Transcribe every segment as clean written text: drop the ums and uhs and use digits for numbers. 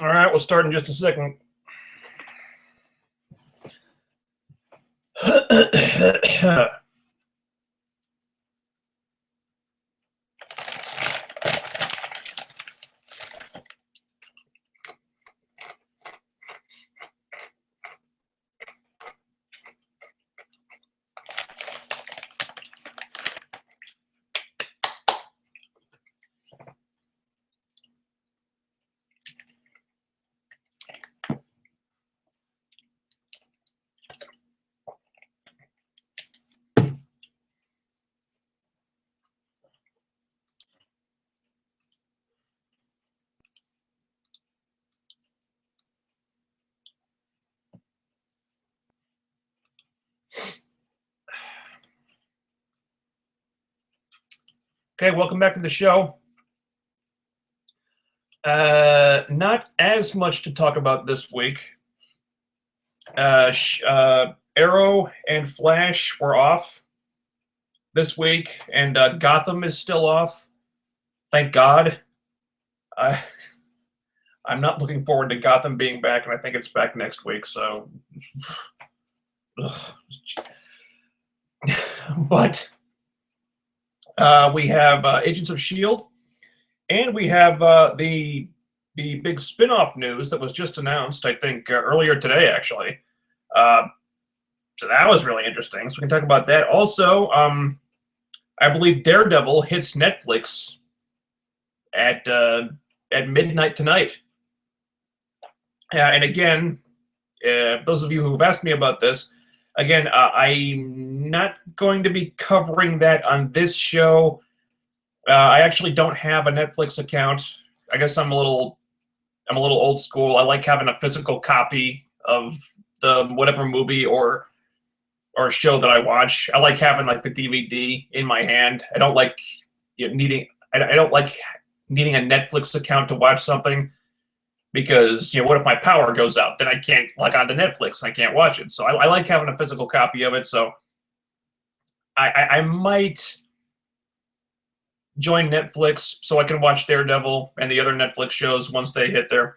All right, we'll start in just a second. Okay, welcome back to the show. Not as much to talk about this week. Arrow and Flash were off this week, and Gotham is still off. Thank God. I'm not looking forward to Gotham being back, and I think it's back next week, so... But... we have Agents of S.H.I.E.L.D., and we have the big spinoff news that was just announced, I think, earlier today, actually. So that was really interesting, so we can talk about that. Also, I believe Daredevil hits Netflix at midnight tonight. And again, those of you who have asked me about this, again, I'm not going to be covering that on this show. I actually don't have a Netflix account. I guess I'm a little old school. I like having a physical copy of the whatever movie or show that I watch. I like having like the DVD in my hand. I don't like needing a Netflix account to watch something. Because, what if my power goes out? Then I can't log on to Netflix. I can't watch it. So I like having a physical copy of it. So I might join Netflix so I can watch Daredevil and the other Netflix shows once they hit there.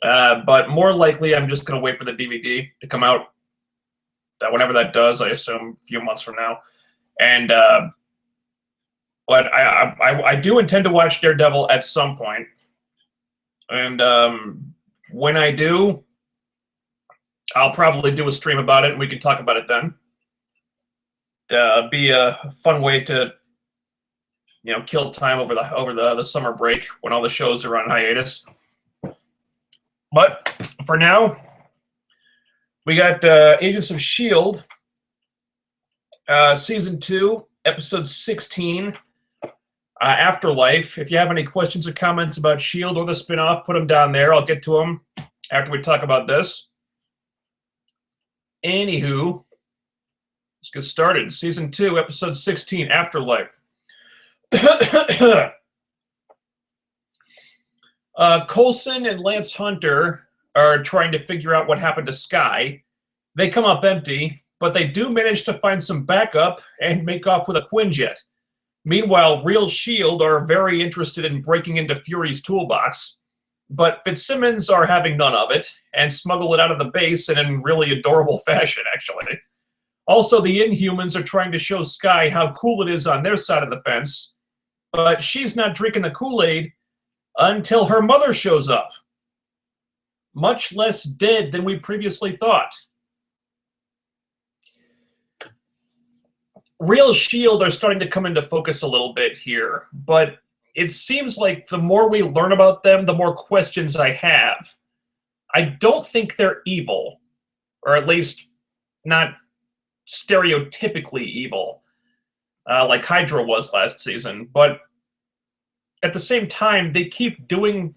But more likely, I'm just going to wait for the DVD to come out. Whenever that does, I assume a few months from now. And but I do intend to watch Daredevil at some point. And when I do, I'll probably do a stream about it, and we can talk about it then. Be a fun way to, kill time over the summer break when all the shows are on hiatus. But for now, we got Agents of S.H.I.E.L.D. Season 2, Episode 16. Afterlife. If you have any questions or comments about S.H.I.E.L.D. or the spinoff, put them down there. I'll get to them after we talk about this. Anywho, let's get started. Season 2, Episode 16, Afterlife. Coulson and Lance Hunter are trying to figure out what happened to Skye. They come up empty, but they do manage to find some backup and make off with a Quinjet. Meanwhile, real S.H.I.E.L.D. are very interested in breaking into Fury's toolbox, but Fitz and Simmons are having none of it and smuggle it out of the base in really adorable fashion, actually. Also, the Inhumans are trying to show Skye how cool it is on their side of the fence, but she's not drinking the Kool-Aid until her mother shows up. Much less dead than we previously thought. Real S.H.I.E.L.D. are starting to come into focus a little bit here, but it seems like the more we learn about them, the more questions I have. I don't think they're evil, or at least not stereotypically evil, like Hydra was last season, but at the same time, they keep doing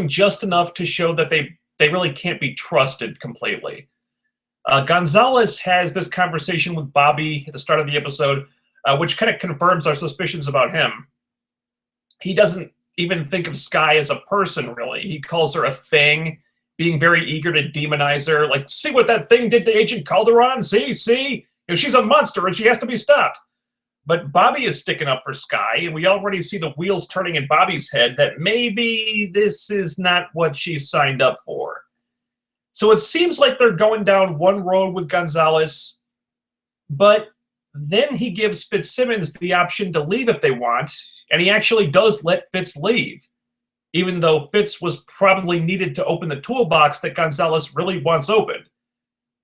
just enough to show that they really can't be trusted completely. Gonzalez has this conversation with Bobby at the start of the episode, which kind of confirms our suspicions about him. He doesn't even think of Skye as a person, really. He calls her a thing, being very eager to demonize her. Like, see what that thing did to Agent Calderon? See? She's a monster and she has to be stopped. But Bobby is sticking up for Sky, and we already see the wheels turning in Bobby's head that maybe this is not what she signed up for. So it seems like they're going down one road with Gonzalez, but then he gives Fitzsimmons the option to leave if they want, and he actually does let Fitz leave, even though Fitz was probably needed to open the toolbox that Gonzalez really wants open.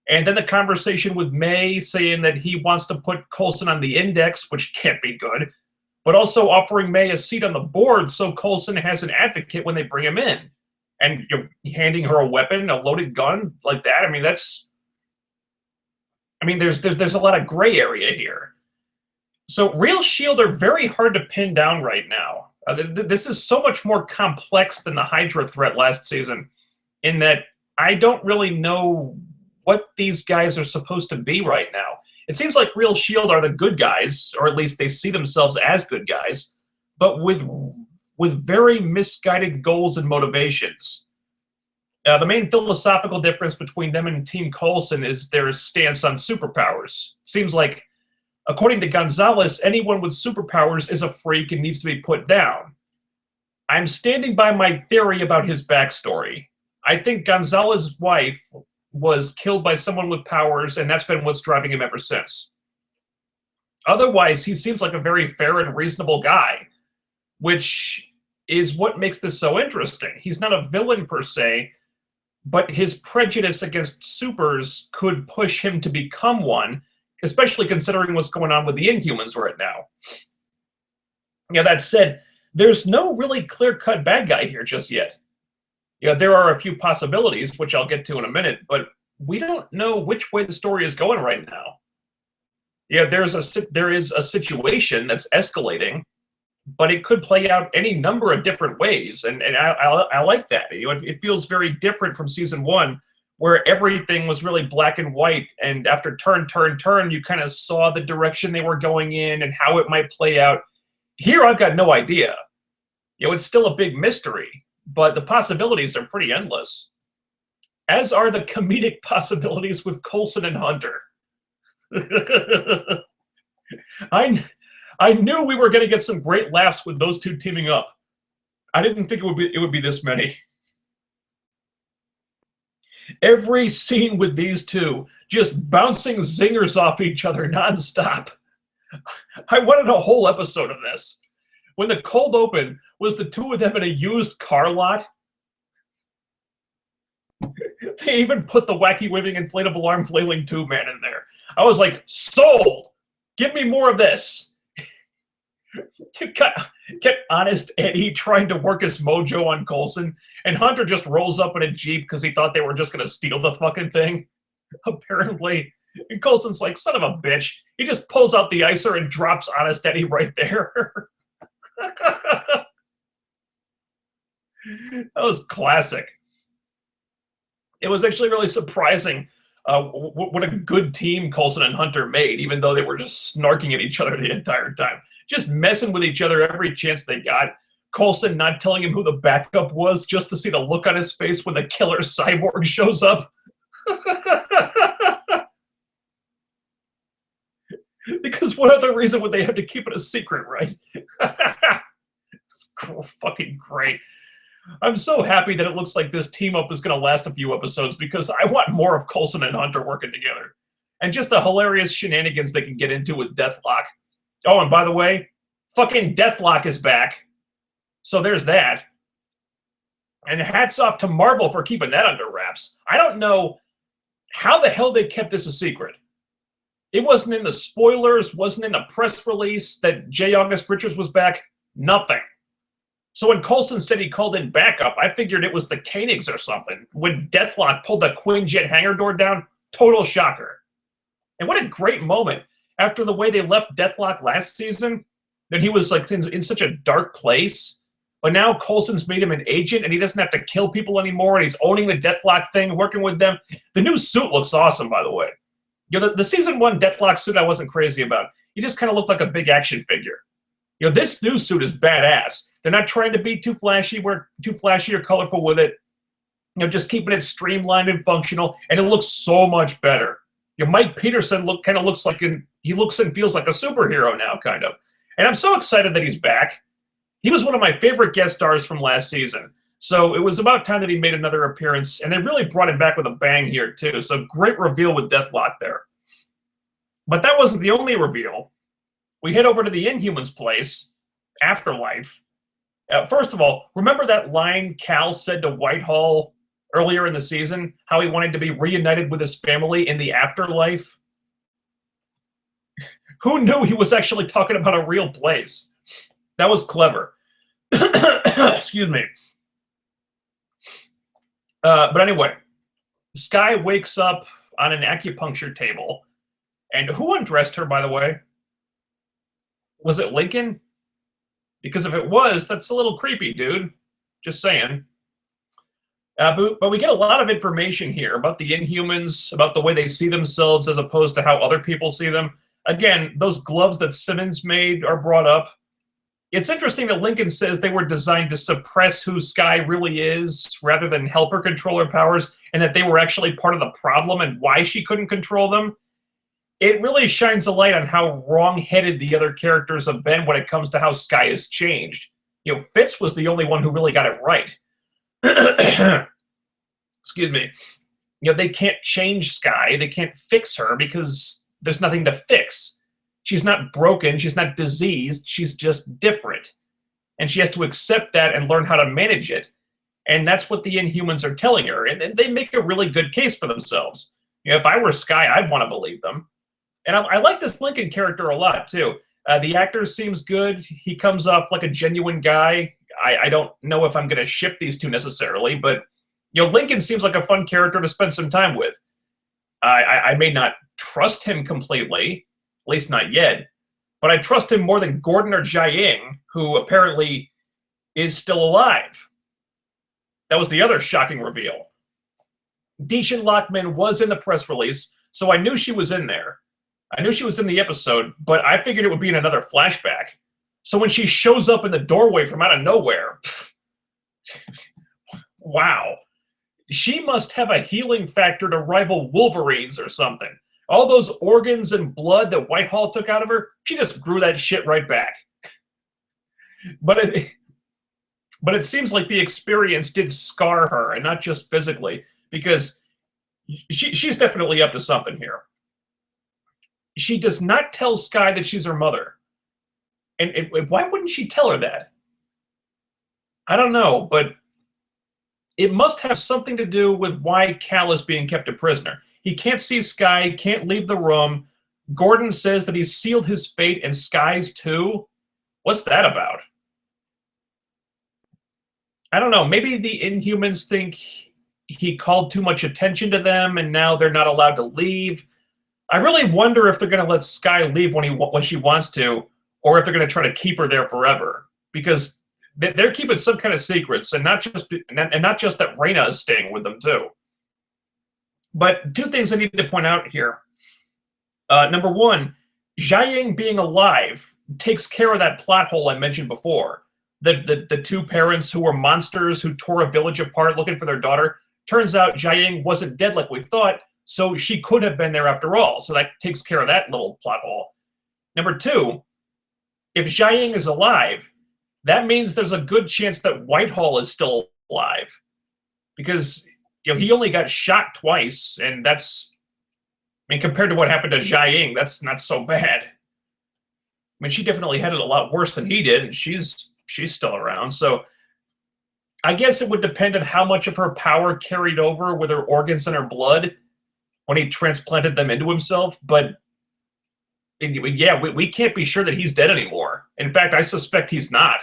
And then the conversation with May saying that he wants to put Coulson on the index, which can't be good, but also offering May a seat on the board so Coulson has an advocate when they bring him in. And you're handing her a weapon, a loaded gun like that. I mean, there's a lot of gray area here. So Real Shield are very hard to pin down right now. This is so much more complex than the Hydra threat last season, in that I don't really know what these guys are supposed to be right now. It seems like Real Shield are the good guys, or at least they see themselves as good guys, but with very misguided goals and motivations. The main philosophical difference between them and Team Coulson is their stance on superpowers. Seems like, according to Gonzalez, anyone with superpowers is a freak and needs to be put down. I'm standing by my theory about his backstory. I think Gonzalez's wife was killed by someone with powers, and that's been what's driving him ever since. Otherwise, he seems like a very fair and reasonable guy, which is what makes this so interesting. He's not a villain per se, but his prejudice against supers could push him to become one, especially considering what's going on with the Inhumans right now. Yeah, that said, there's no really clear-cut bad guy here just yet. Yeah, there are a few possibilities, which I'll get to in a minute, but we don't know which way the story is going right now. Yeah, there is a situation that's escalating, but it could play out any number of different ways, and I like that. You know, it feels very different from season one, where everything was really black and white, and after turn, you kind of saw the direction they were going in and how it might play out. Here, I've got no idea. You know, it's still a big mystery, but the possibilities are pretty endless, as are the comedic possibilities with Coulson and Hunter. I knew we were going to get some great laughs with those two teaming up. I didn't think it would be this many. Every scene with these two, just bouncing zingers off each other nonstop. I wanted a whole episode of this. When the cold open was the two of them in a used car lot. They even put the wacky waving inflatable arm flailing tube man in there. I was like, sold! Give me more of this. You get Honest Eddie trying to work his mojo on Coulson, and Hunter just rolls up in a Jeep because he thought they were just going to steal the fucking thing, apparently. And Coulson's like, son of a bitch. He just pulls out the icer and drops Honest Eddie right there. That was classic. It was actually really surprising what a good team Coulson and Hunter made, even though they were just snarking at each other the entire time. Just messing with each other every chance they got. Coulson not telling him who the backup was just to see the look on his face when the killer cyborg shows up. Because what other reason would they have to keep it a secret, right? It's fucking great. I'm so happy that it looks like this team-up is going to last a few episodes because I want more of Coulson and Hunter working together. And just the hilarious shenanigans they can get into with Deathlock. Oh, and by the way, fucking Deathlock is back. So there's that. And hats off to Marvel for keeping that under wraps. I don't know how the hell they kept this a secret. It wasn't in the spoilers, wasn't in the press release that J. August Richards was back. Nothing. So when Coulson said he called in backup, I figured it was the Koenigs or something. When Deathlock pulled the Quinjet hangar door down, total shocker. And what a great moment. After the way they left Deathlock last season, that he was like in such a dark place. But now Coulson's made him an agent and he doesn't have to kill people anymore. And he's owning the Deathlock thing, working with them. The new suit looks awesome, by the way. You know, the season one Deathlock suit I wasn't crazy about. He just kind of looked like a big action figure. You know, this new suit is badass. They're not trying to be too flashy or colorful with it. You know, just keeping it streamlined and functional, and it looks so much better. Mike Peterson looks like he looks and feels like a superhero now, kind of. And I'm so excited that he's back. He was one of my favorite guest stars from last season. So it was about time that he made another appearance, and they really brought him back with a bang here, too. So great reveal with Deathlock there. But that wasn't the only reveal. We head over to the Inhumans place, Afterlife. First of all, remember that line Cal said to Whitehall earlier in the season, how he wanted to be reunited with his family in the afterlife? Who knew he was actually talking about a real place? That was clever. Excuse me. But anyway, Skye wakes up on an acupuncture table. And who undressed her, by the way? Was it Lincoln? Because if it was, that's a little creepy, dude. Just saying. But we get a lot of information here about the Inhumans, about the way they see themselves as opposed to how other people see them. Again, those gloves that Simmons made are brought up. It's interesting that Lincoln says they were designed to suppress who Skye really is rather than help her control her powers, and that they were actually part of the problem and why she couldn't control them. It really shines a light on how wrong-headed the other characters have been when it comes to how Skye has changed. Fitz was the only one who really got it right. Excuse me. They can't change Skye. They can't fix her because there's nothing to fix. She's not broken. She's not diseased. She's just different. And she has to accept that and learn how to manage it. And that's what the Inhumans are telling her. And they make a really good case for themselves. If I were Skye, I'd want to believe them. And I like this Lincoln character a lot, too. The actor seems good. He comes off like a genuine guy. I don't know if I'm going to ship these two necessarily, but Lincoln seems like a fun character to spend some time with. I may not trust him completely, at least not yet, but I trust him more than Gordon or Jiaying, who apparently is still alive. That was the other shocking reveal. Deishan Lockman was in the press release, so I knew she was in there. I knew she was in the episode, but I figured it would be in another flashback. So when she shows up in the doorway from out of nowhere, wow. She must have a healing factor to rival Wolverine's or something. All those organs and blood that Whitehall took out of her, she just grew that shit right back. But it seems like the experience did scar her, and not just physically, because she's definitely up to something here. She does not tell Skye that she's her mother. And why wouldn't she tell her that? I don't know, but it must have something to do with why Cal is being kept a prisoner. He can't see Skye, can't leave the room. Gordon says that he's sealed his fate, and Skye's too. What's that about? I don't know. Maybe the Inhumans think he called too much attention to them, and now they're not allowed to leave. I really wonder if they're going to let Skye leave when she wants to, or if they're going to try to keep her there forever. Because they're keeping some kind of secrets, and not just that Reyna is staying with them too. But two things I need to point out here. Number one, Jiaying being alive takes care of that plot hole I mentioned before. The two parents who were monsters who tore a village apart looking for their daughter. Turns out Jiaying wasn't dead like we thought, so she could have been there after all. So that takes care of that little plot hole. Number two, if Jiaying is alive, that means there's a good chance that Whitehall is still alive. Because he only got shot twice, and that's, compared to what happened to Jiaying, that's not so bad. She definitely had it a lot worse than he did, and she's still around. So I guess it would depend on how much of her power carried over with her organs and her blood when he transplanted them into himself. But yeah, we can't be sure that he's dead anymore. In fact, I suspect he's not.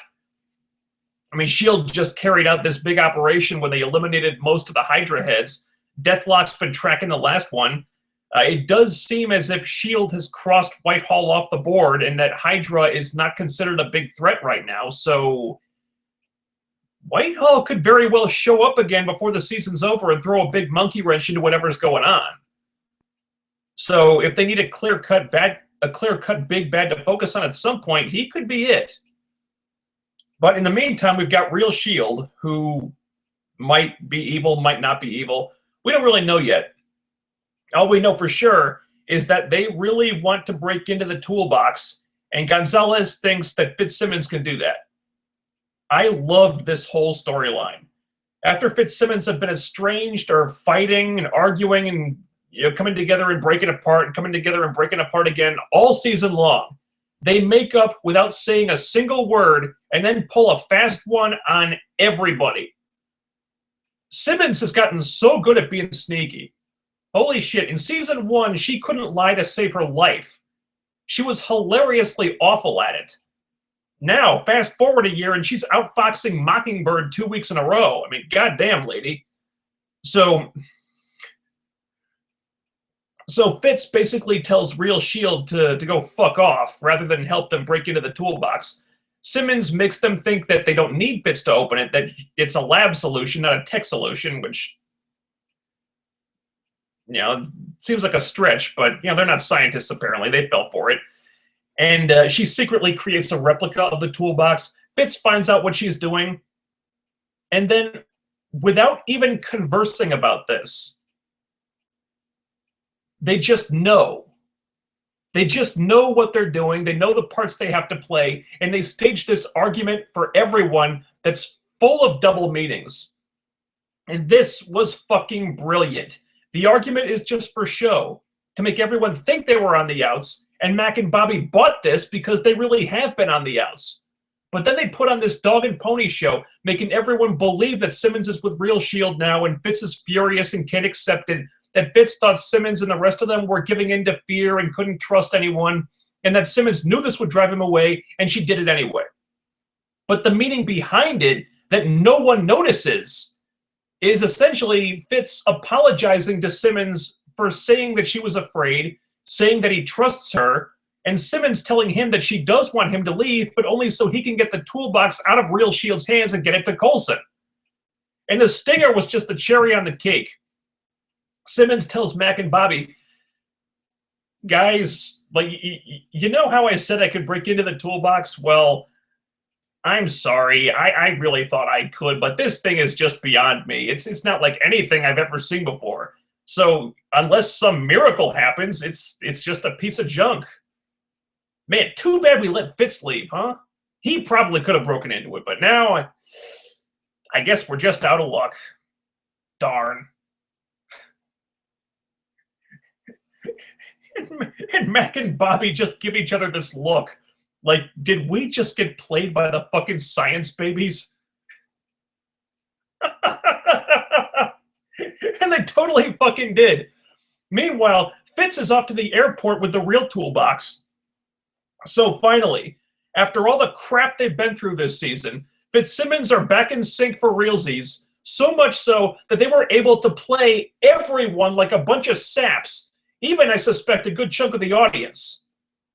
S.H.I.E.L.D. just carried out this big operation where they eliminated most of the Hydra heads. Deathlock's been tracking the last one. It does seem as if S.H.I.E.L.D. has crossed Whitehall off the board and that Hydra is not considered a big threat right now. So Whitehall could very well show up again before the season's over and throw a big monkey wrench into whatever's going on. So if they need a clear-cut big bad to focus on at some point, he could be it. But in the meantime, we've got real S.H.I.E.L.D., who might be evil, might not be evil. We don't really know yet. All we know for sure is that they really want to break into the toolbox, and Gonzalez thinks that Fitzsimmons can do that. I loved this whole storyline. After Fitzsimmons have been estranged or fighting and arguing and coming together and breaking apart and coming together and breaking apart again all season long, they make up without saying a single word and then pull a fast one on everybody. Simmons has gotten so good at being sneaky. Holy shit, in season 1, she couldn't lie to save her life. She was hilariously awful at it. Now, fast forward a year, and she's outfoxing Mockingbird 2 weeks in a row. I mean, goddamn, lady. So Fitz basically tells Real Shield to go fuck off rather than help them break into the toolbox. Simmons makes them think that they don't need Fitz to open it, that it's a lab solution, not a tech solution, which, seems like a stretch, but, they're not scientists, apparently. They fell for it. And she secretly creates a replica of the toolbox. Fitz finds out what she's doing. And then, without even conversing about this, they just know. They just know what they're doing. They know the parts they have to play. And they stage this argument for everyone that's full of double meanings. And this was fucking brilliant. The argument is just for show, to make everyone think they were on the outs, and Mack and Bobby bought this because they really have been on the outs. But then they put on this dog and pony show, making everyone believe that Simmons is with Real Shield now, and Fitz is furious and can't accept it, that Fitz thought Simmons and the rest of them were giving in to fear and couldn't trust anyone, and that Simmons knew this would drive him away, and she did it anyway. But the meaning behind it that no one notices is essentially Fitz apologizing to Simmons for saying that she was afraid, saying that he trusts her, and Simmons telling him that she does want him to leave, but only so he can get the toolbox out of Real Shield's hands and get it to Coulson. And the stinger was just the cherry on the cake. Simmons tells Mack and Bobby, guys, you know how I said I could break into the toolbox? Well, I'm sorry. I really thought I could, but this thing is just beyond me. It's not like anything I've ever seen before. So unless some miracle happens, it's just a piece of junk. Man, too bad we let Fitz leave, huh? He probably could have broken into it, but now I guess we're just out of luck. Darn. And Mack and Bobby just give each other this look. Like, did we just get played by the fucking science babies? And they totally fucking did. Meanwhile, Fitz is off to the airport with the real toolbox. So finally, after all the crap they've been through this season, Fitzsimmons are back in sync for realsies, so much so that they were able to play everyone like a bunch of saps, even, I suspect, a good chunk of the audience.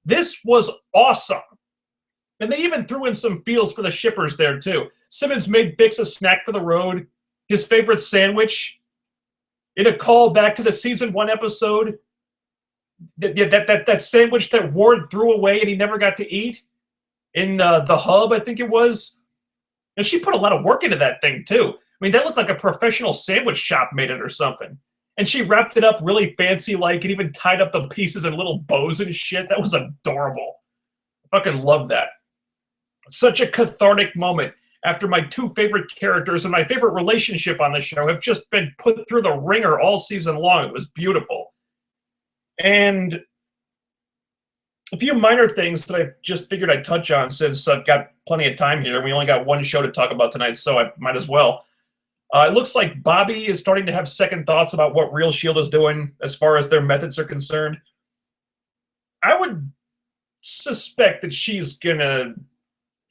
This was awesome. And they even threw in some feels for the shippers there, too. Simmons made Bix a snack for the road, his favorite sandwich, in a call back to the season 1 episode. That sandwich that Ward threw away and he never got to eat in the hub, I think it was. And she put a lot of work into that thing, too. I mean, that looked like a professional sandwich shop made it or something. And she wrapped it up really fancy-like and even tied up the pieces in little bows and shit. That was adorable. I fucking love that. Such a cathartic moment after my 2 favorite characters and my favorite relationship on the show have just been put through the ringer all season long. It was beautiful. And a few minor things that I just figured I'd touch on since I've got plenty of time here. We only got one show to talk about tonight, so I might as well. It looks like Bobby is starting to have second thoughts about what Real Shield is doing as far as their methods are concerned. I would suspect that she's going to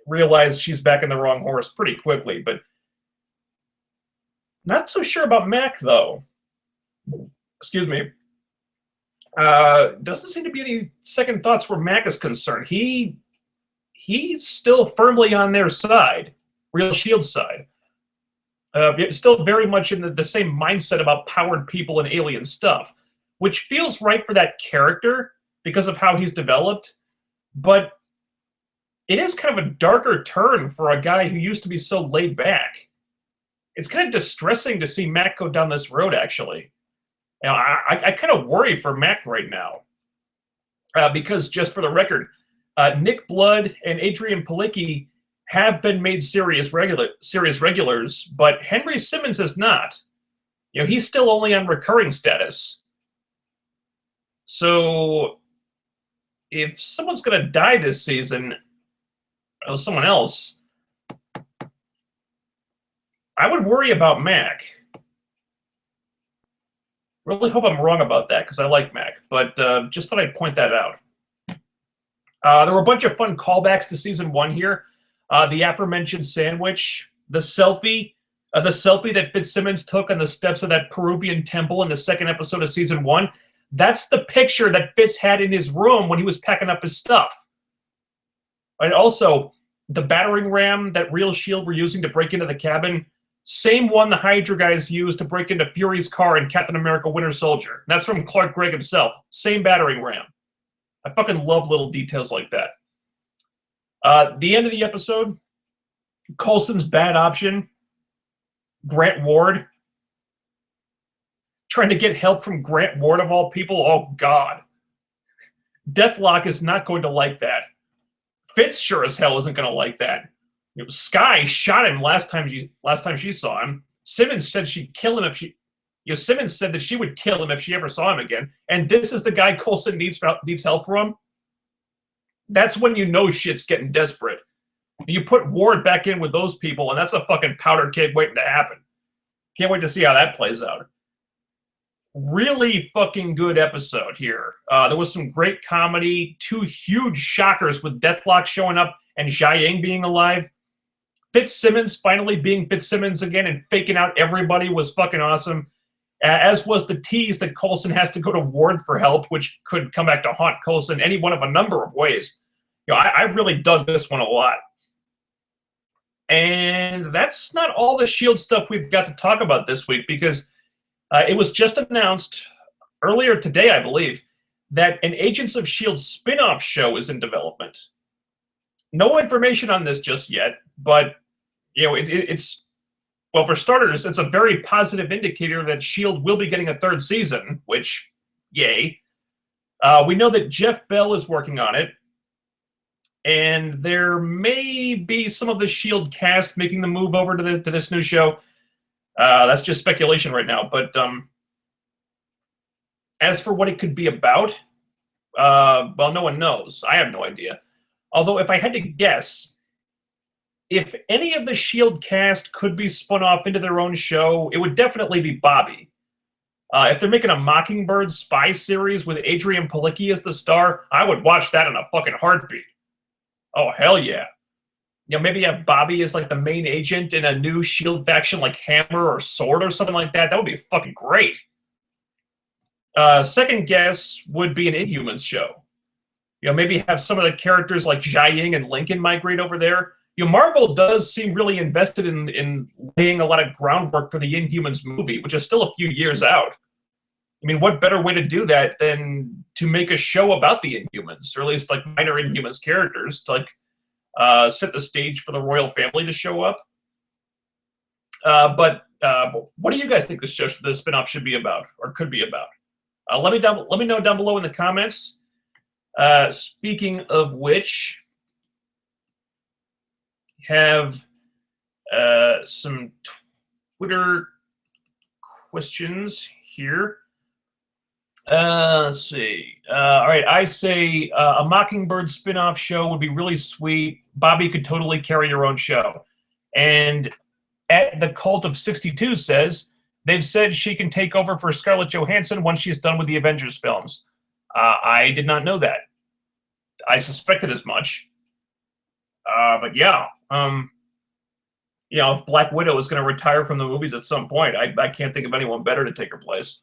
realize she's back in the wrong horse pretty quickly, but not so sure about Mack, though. Excuse me. Doesn't seem to be any second thoughts where Mack is concerned. He's still firmly on their side, Real Shield's side. Still very much in the same mindset about powered people and alien stuff, which feels right for that character because of how he's developed. But it is kind of a darker turn for a guy who used to be so laid back. It's kind of distressing to see Mack go down this road, actually. I kind of worry for Mack right now. because just for the record, Nick Blood and Adrian Palicki have been made series regulars, but Henry Simmons is not. He's still only on recurring status. So if someone's going to die this season, or someone else, I would worry about Mack. Really hope I'm wrong about that because I like Mack, but just thought I'd point that out. There were a bunch of fun callbacks to season 1 here. The aforementioned sandwich, the selfie that Fitz Simmons took on the steps of that Peruvian temple in the second episode of season 1. That's the picture that Fitz had in his room when he was packing up his stuff. And also, the battering ram that Real Shield were using to break into the cabin, same one the Hydra guys used to break into Fury's car in Captain America Winter Soldier. That's from Clark Gregg himself. Same battering ram. I fucking love little details like that. The end of the episode, Coulson's bad option, Grant Ward, trying to get help from Grant Ward of all people. Oh, God. Deathlock is not going to like that. Fitz sure as hell isn't going to like that. Skye shot him last time she saw him. Simmons said she'd kill him if she... Simmons said that she would kill him if she ever saw him again. And this is the guy Coulson needs help from? That's when you know shit's getting desperate. You put Ward back in with those people, and that's a fucking powder keg waiting to happen. Can't wait to see how that plays out. Really fucking good episode here. There was some great comedy, 2 huge shockers with Deathlock showing up and Jiaying being alive. Fitz Simmons finally being Fitz Simmons again and faking out everybody was fucking awesome. As was the tease that Coulson has to go to Ward for help, which could come back to haunt Coulson any one of a number of ways. I really dug this one a lot. And that's not all the S.H.I.E.L.D. stuff we've got to talk about this week, because it was just announced earlier today, I believe, that an Agents of S.H.I.E.L.D. spin-off show is in development. No information on this just yet, but it's... Well, for starters, it's a very positive indicator that S.H.I.E.L.D. will be getting a 3rd season, which, yay. We know that Jeff Bell is working on it, and there may be some of the S.H.I.E.L.D. cast making the move over to this new show. That's just speculation right now, but as for what it could be about, well, no one knows. I have no idea. Although, if I had to guess... If any of the S.H.I.E.L.D. cast could be spun off into their own show, it would definitely be Bobby. If they're making a Mockingbird spy series with Adrian Palicki as the star, I would watch that in a fucking heartbeat. Oh, hell yeah. Maybe have Bobby as like the main agent in a new S.H.I.E.L.D. faction like Hammer or Sword or something like that. That would be fucking great. Second guess would be an Inhumans show. Maybe have some of the characters like Jiaying and Lincoln migrate over there. Marvel does seem really invested in laying a lot of groundwork for the Inhumans movie, which is still a few years out. I mean, what better way to do that than to make a show about the Inhumans, or at least like minor Inhumans characters to set the stage for the royal family to show up. But what do you guys think the spinoff should be about or could be about? Let me know down below in the comments. Speaking of which, have some Twitter questions here. Let's see. All right, I say a Mockingbird spinoff show would be really sweet. Bobby could totally carry your own show. And at the Cult of 62 says, they've said she can take over for Scarlett Johansson once she's done with the Avengers films. I did not know that. I suspected as much. But yeah, if Black Widow is going to retire from the movies at some point, I can't think of anyone better to take her place.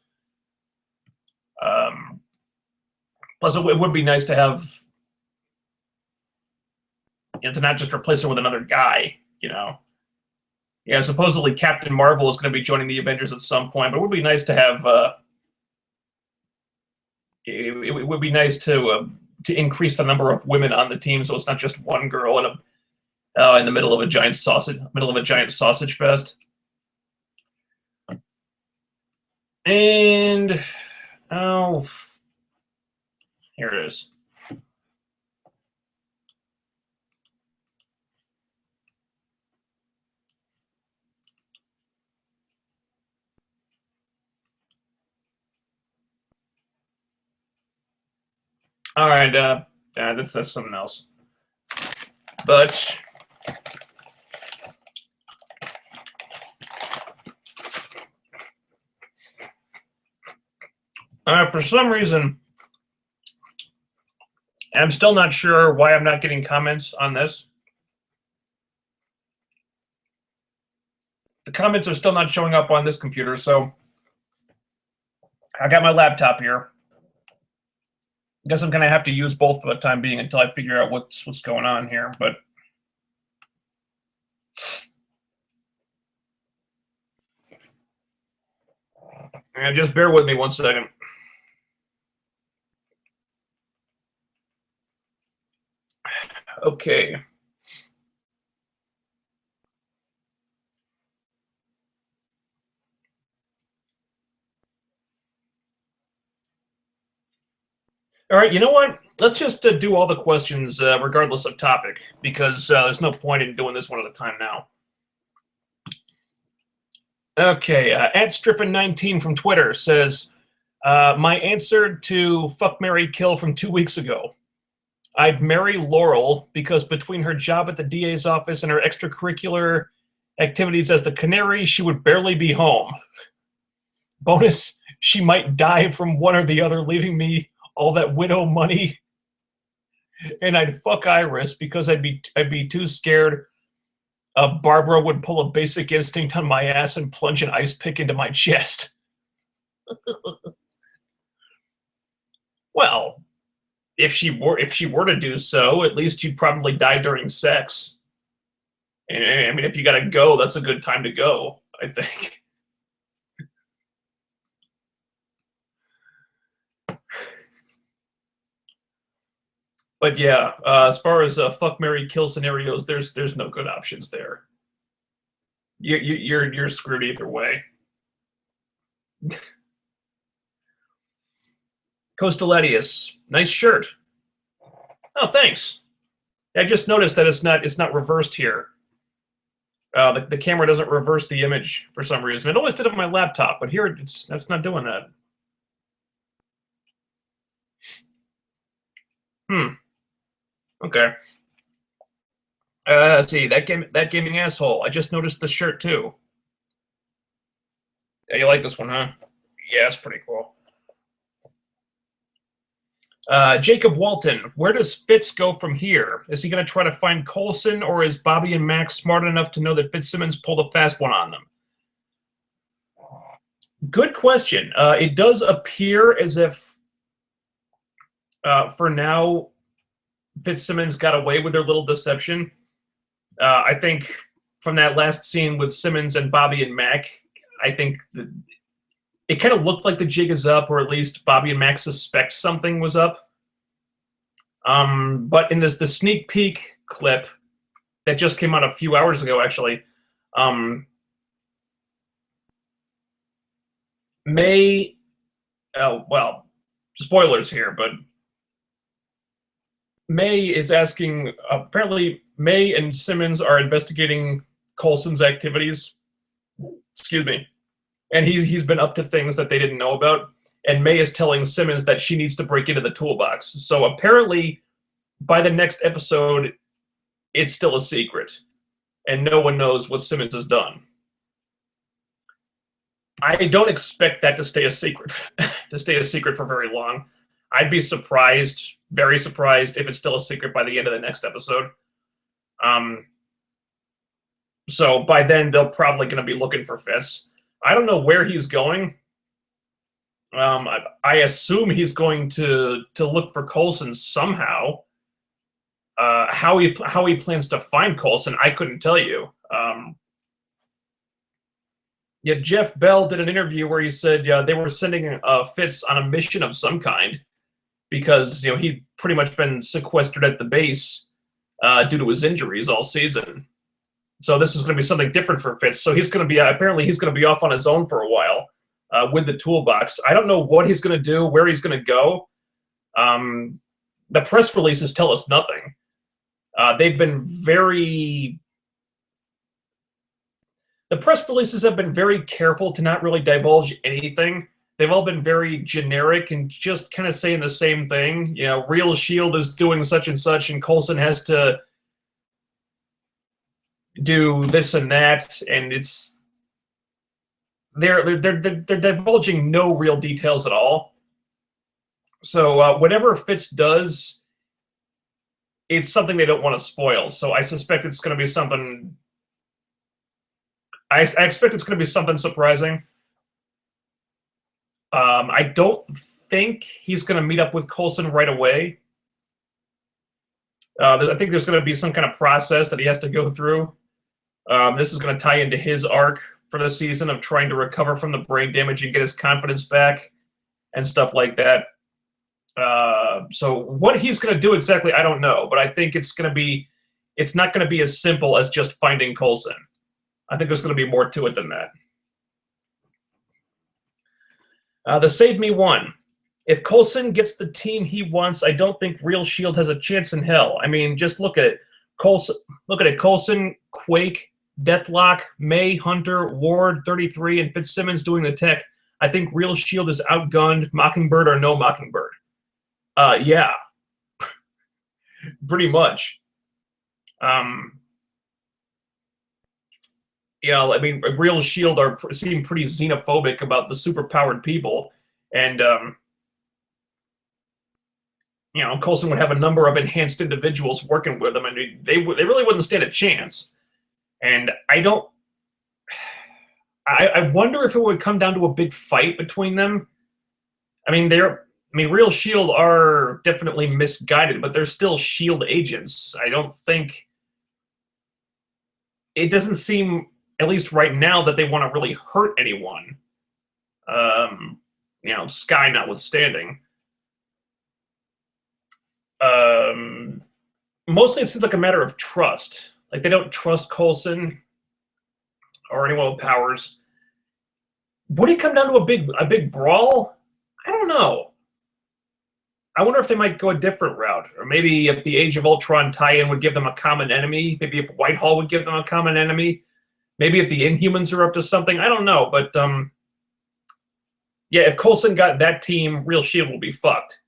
Plus, it would be nice to have, to not just replace her with another guy, Yeah, supposedly Captain Marvel is going to be joining the Avengers at some point, but it would be nice to have, it would be nice to increase the number of women on the team, so it's not just one girl in the middle of a giant sausage fest. And here it is. All right, that's something else. But for some reason, I'm still not sure why I'm not getting comments on this. The comments are still not showing up on this computer, so I got my laptop here. I guess I'm gonna have to use both for the time being until I figure out what's going on here. But just bear with me 1 second. Okay. All right, you know what? Let's just do all the questions regardless of topic, because there's no point in doing this one at a time now. Okay, at Striffen19 from Twitter says, my answer to Fuck, Marry, Kill from 2 weeks ago. I'd marry Laurel because between her job at the DA's office and her extracurricular activities as the canary, she would barely be home. Bonus, she might die from one or the other, leaving me all that widow money. And I'd fuck Iris because I'd be too scared. Barbara would pull a Basic Instinct on my ass and plunge an ice pick into my chest. Well, if she were to do so, at least you'd probably die during sex. And I mean, if you gotta go, that's a good time to go, I think. But yeah, as far as fuck, marry, kill scenarios, there's no good options there. You're screwed either way. Costaletius, nice shirt. Oh, thanks. I just noticed that it's not reversed here. The camera doesn't reverse the image for some reason. It always did it on my laptop, but here that's not doing that. Okay. Let's see, that gaming asshole. I just noticed the shirt too. Yeah, you like this one, huh? Yeah, it's pretty cool. Jacob Walton, where does Fitz go from here? Is he going to try to find Coulson, or is Bobby and Mack smart enough to know that Fitzsimmons pulled a fast one on them? Good question. It does appear as if, for now, Fitzsimmons got away with their little deception. I think from that last scene with Simmons and Bobby and Mack, I think it kind of looked like the jig is up, or at least Bobby and Mack suspect something was up. But in the sneak peek clip that just came out a few hours ago, actually, May, well, spoilers here, but May is asking, apparently May and Simmons are investigating Coulson's activities. Excuse me. And he's been up to things that they didn't know about. And May is telling Simmons that she needs to break into the toolbox. So apparently, by the next episode, it's still a secret. And no one knows what Simmons has done. I don't expect that to stay a secret, for very long. I'd be surprised, very surprised, if it's still a secret by the end of the next episode. So by then, they're probably going to be looking for Fitz. I don't know where he's going. I assume he's going to look for Coulson somehow. How he plans to find Coulson, I couldn't tell you. Yet Jeff Bell did an interview where he said they were sending Fitz on a mission of some kind because he'd pretty much been sequestered at the base due to his injuries all season. So this is going to be something different for Fitz. So he's going to be apparently he's going to be off on his own for a while with the toolbox. I don't know what he's going to do, where he's going to go. The press releases tell us nothing. They've been very. The press releases have been very careful to not really divulge anything they've all been very generic and just kind of saying the same thing. You know, Real Shield is doing such and such, and Coulson has to do this and that, and it's they're divulging no real details at all. So whatever Fitz does, it's something they don't want to spoil. So I suspect it's going to be something. I expect it's going to be something surprising. I don't think he's going to meet up with Coulson right away. I think there's going to be some kind of process that he has to go through. This is going to tie into his arc for the season of trying to recover from the brain damage and get his confidence back and stuff like that. So what he's going to do exactly, I don't know, but I think it's not going to be as simple as just finding Coulson. I think there's going to be more to it than that. The Save Me one. If Coulson gets the team he wants, I don't think Real Shield has a chance in hell. I mean, just look at it. Coulson, Quake, Deathlock, May, Hunter, Ward, 33, and Fitz Simmons doing the tech. I think Real Shield is outgunned, Mockingbird or no Mockingbird. Yeah. Pretty much. Yeah, I mean, Real Shield seem pretty xenophobic about the superpowered people, and you know, Coulson would have a number of enhanced individuals working with him, and they really wouldn't stand a chance. And I wonder if it would come down to a big fight between them. I mean, Real Shield are definitely misguided, but they're still Shield agents. I don't think it doesn't seem, at least right now, that they want to really hurt anyone. You know, Sky notwithstanding. Mostly it seems like a matter of trust. Like they don't trust Coulson or anyone with powers. Would it come down to a big brawl? I don't know. I wonder if they might go a different route, or maybe if the Age of Ultron tie-in would give them a common enemy. Maybe if Whitehall would give them a common enemy. Maybe if the Inhumans are up to something. I don't know, but yeah, if Coulson got that team, Real Shield will be fucked.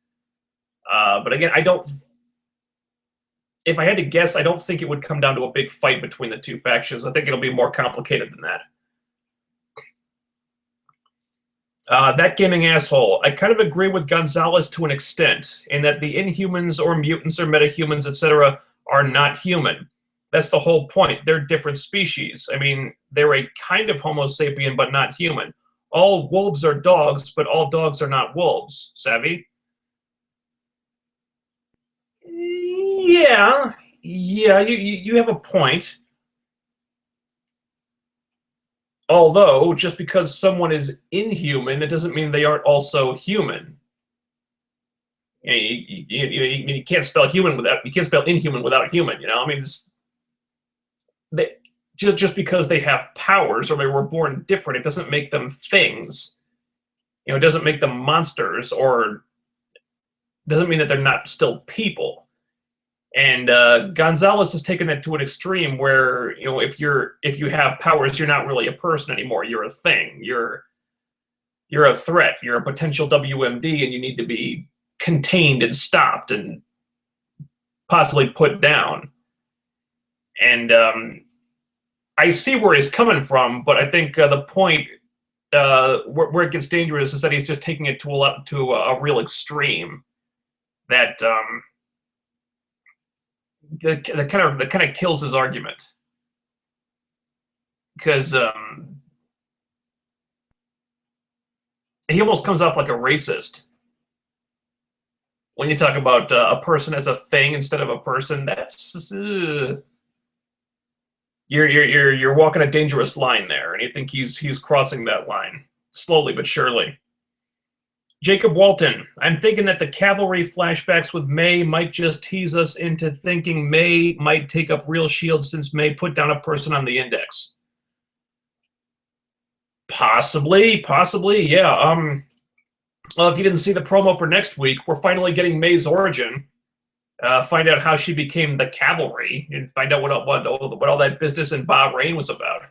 But again, if I had to guess, I don't think it would come down to a big fight between the two factions. I think it'll be more complicated than that. That gaming asshole. I kind of agree with Gonzalez to an extent, in that the Inhumans or mutants or metahumans, etc., are not human. That's the whole point. They're different species. I mean, they're a kind of Homo sapien, but not human. All wolves are dogs, but all dogs are not wolves. Savvy? Yeah, you have a point. Although, just because someone is inhuman, it doesn't mean they aren't also human. You can't spell inhuman without human. You know, I mean, just because they have powers or they were born different, it doesn't make them things. You know, it doesn't make them monsters, or doesn't mean that they're not still people. And Gonzalez has taken that to an extreme where, you know, if you have powers, you're not really a person anymore. You're a thing. You're a threat. You're a potential WMD, and you need to be contained and stopped and possibly put down. And I see where he's coming from, but I think the point where it gets dangerous is that he's just taking it to a real extreme. That that kind of kills his argument, because he almost comes off like a racist when you talk about a person as a thing instead of a person. That's you're walking a dangerous line there, and you think he's crossing that line slowly but surely. Jacob Walton, I'm thinking that the cavalry flashbacks with May might just tease us into thinking May might take up Real Shield since May put down a person on the index. Possibly, yeah. Well, if you didn't see the promo for next week, we're finally getting May's origin. Find out how she became the cavalry, and find out what all that business in Bahrain was about.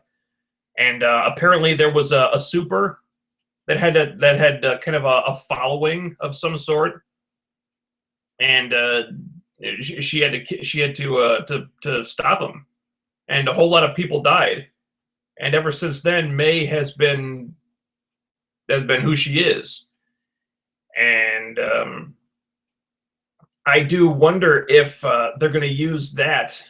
And apparently there was a super that had kind of a following of some sort, and she had to stop him, and a whole lot of people died, and ever since then, May has been who she is, and I do wonder if they're going to use that,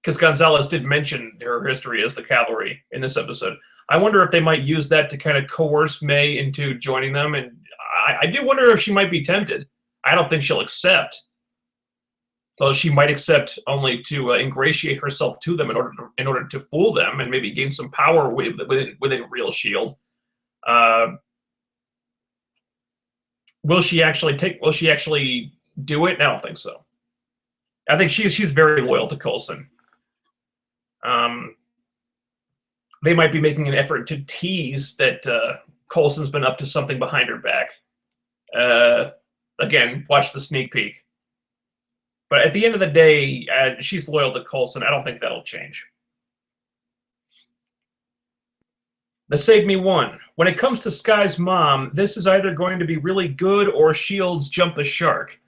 because Gonzalez did mention her history as the cavalry in this episode. I wonder if they might use that to kind of coerce May into joining them, and I do wonder if she might be tempted. I don't think she'll accept. Well, she might accept only to ingratiate herself to them in order to fool them and maybe gain some power within Real Shield. Will she actually do it? I don't think so. I think she's very loyal to Coulson. They might be making an effort to tease that Coulson's been up to something behind her back. Again, watch the sneak peek. But at the end of the day, she's loyal to Coulson. I don't think that'll change. The Save Me one. When it comes to Skye's mom, this is either going to be really good or Shield's jump the shark.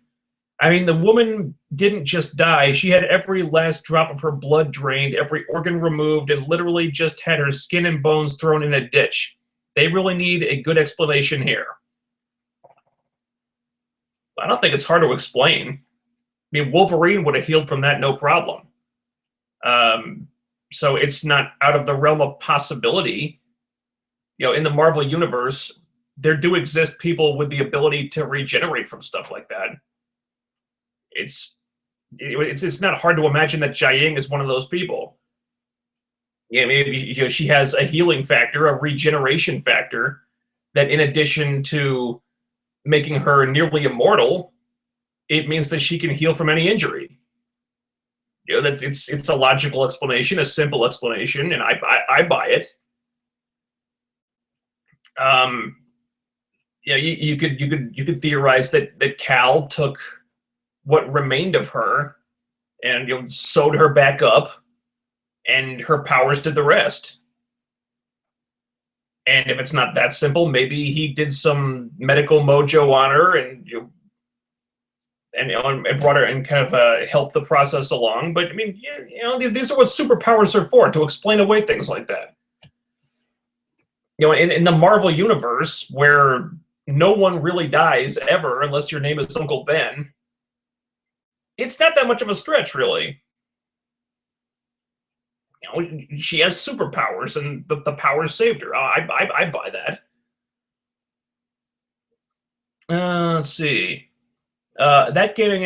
I mean, the woman didn't just die. She had every last drop of her blood drained, every organ removed, and literally just had her skin and bones thrown in a ditch. They really need a good explanation here. I don't think it's hard to explain. I mean, Wolverine would have healed from that no problem. So it's not out of the realm of possibility. You know, in the Marvel Universe, there do exist people with the ability to regenerate from stuff like that. It's not hard to imagine that Jiaying is one of those people. Yeah, maybe she has a healing factor, a regeneration factor, that in addition to making her nearly immortal, it means that she can heal from any injury. You know, it's a logical explanation, a simple explanation, and I buy it. Yeah, you could theorize that Cal took what remained of her and sewed her back up, and her powers did the rest. And if it's not that simple, maybe he did some medical mojo on her and brought her and kind of helped the process along. But I mean, these are what superpowers are for, to explain away things like that. You know, in the Marvel universe, where no one really dies ever unless your name is Uncle Ben, it's not that much of a stretch, really. You know, she has superpowers, and the powers saved her. I buy that. Let's see. That gaming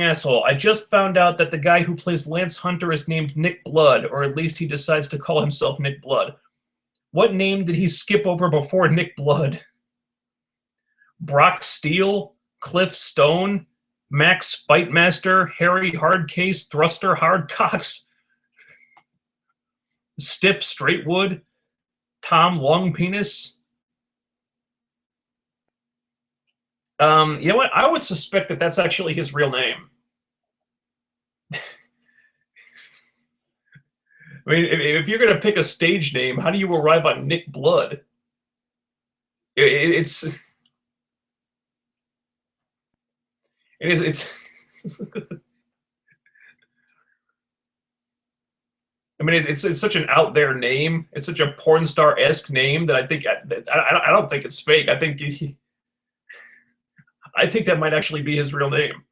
asshole. I just found out that the guy who plays Lance Hunter is named Nick Blood, or at least he decides to call himself Nick Blood. What name did he skip over before Nick Blood? Brock Steele, Cliff Stone, Max Fightmaster, Harry Hardcase, Thruster Hardcocks, Stiff Straightwood, Tom Longpenis. You know what? I would suspect that that's actually his real name. I mean, if you're going to pick a stage name, how do you arrive on Nick Blood? It's I mean, it's such an out there name. It's such a porn star-esque name that I don't think it's fake. I think that might actually be his real name.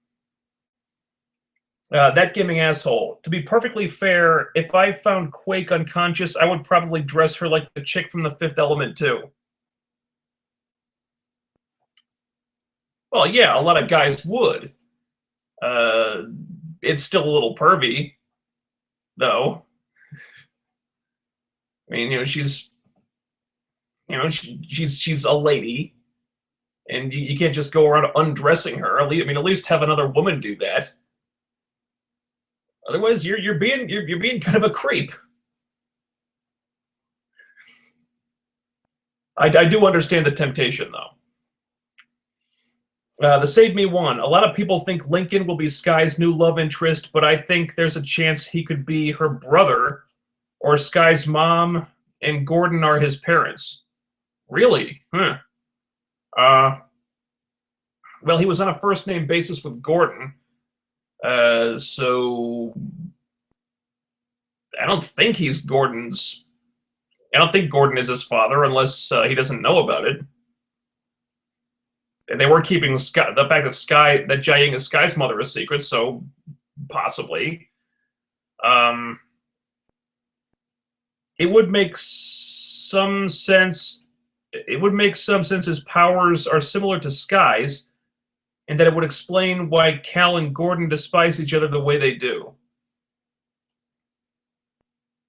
That gaming asshole. To be perfectly fair, if I found Quake unconscious, I would probably dress her like the chick from The Fifth Element too. Well, yeah, a lot of guys would. It's still a little pervy, though. I mean, she's a lady, and you can't just go around undressing her. At least have another woman do that. Otherwise, you're being kind of a creep. I do understand the temptation, though. The Save Me one. A lot of people think Lincoln will be Skye's new love interest, but I think there's a chance he could be her brother, or Skye's mom and Gordon are his parents. Really? Huh. Uh, well, he was on a first name basis with Gordon, so I don't think he's Gordon's. I don't think Gordon is his father unless he doesn't know about it. And they were keeping the fact that Jiaying is Sky's mother a secret, so possibly. It would make some sense. It would make some sense his powers are similar to Sky's, and that it would explain why Cal and Gordon despise each other the way they do.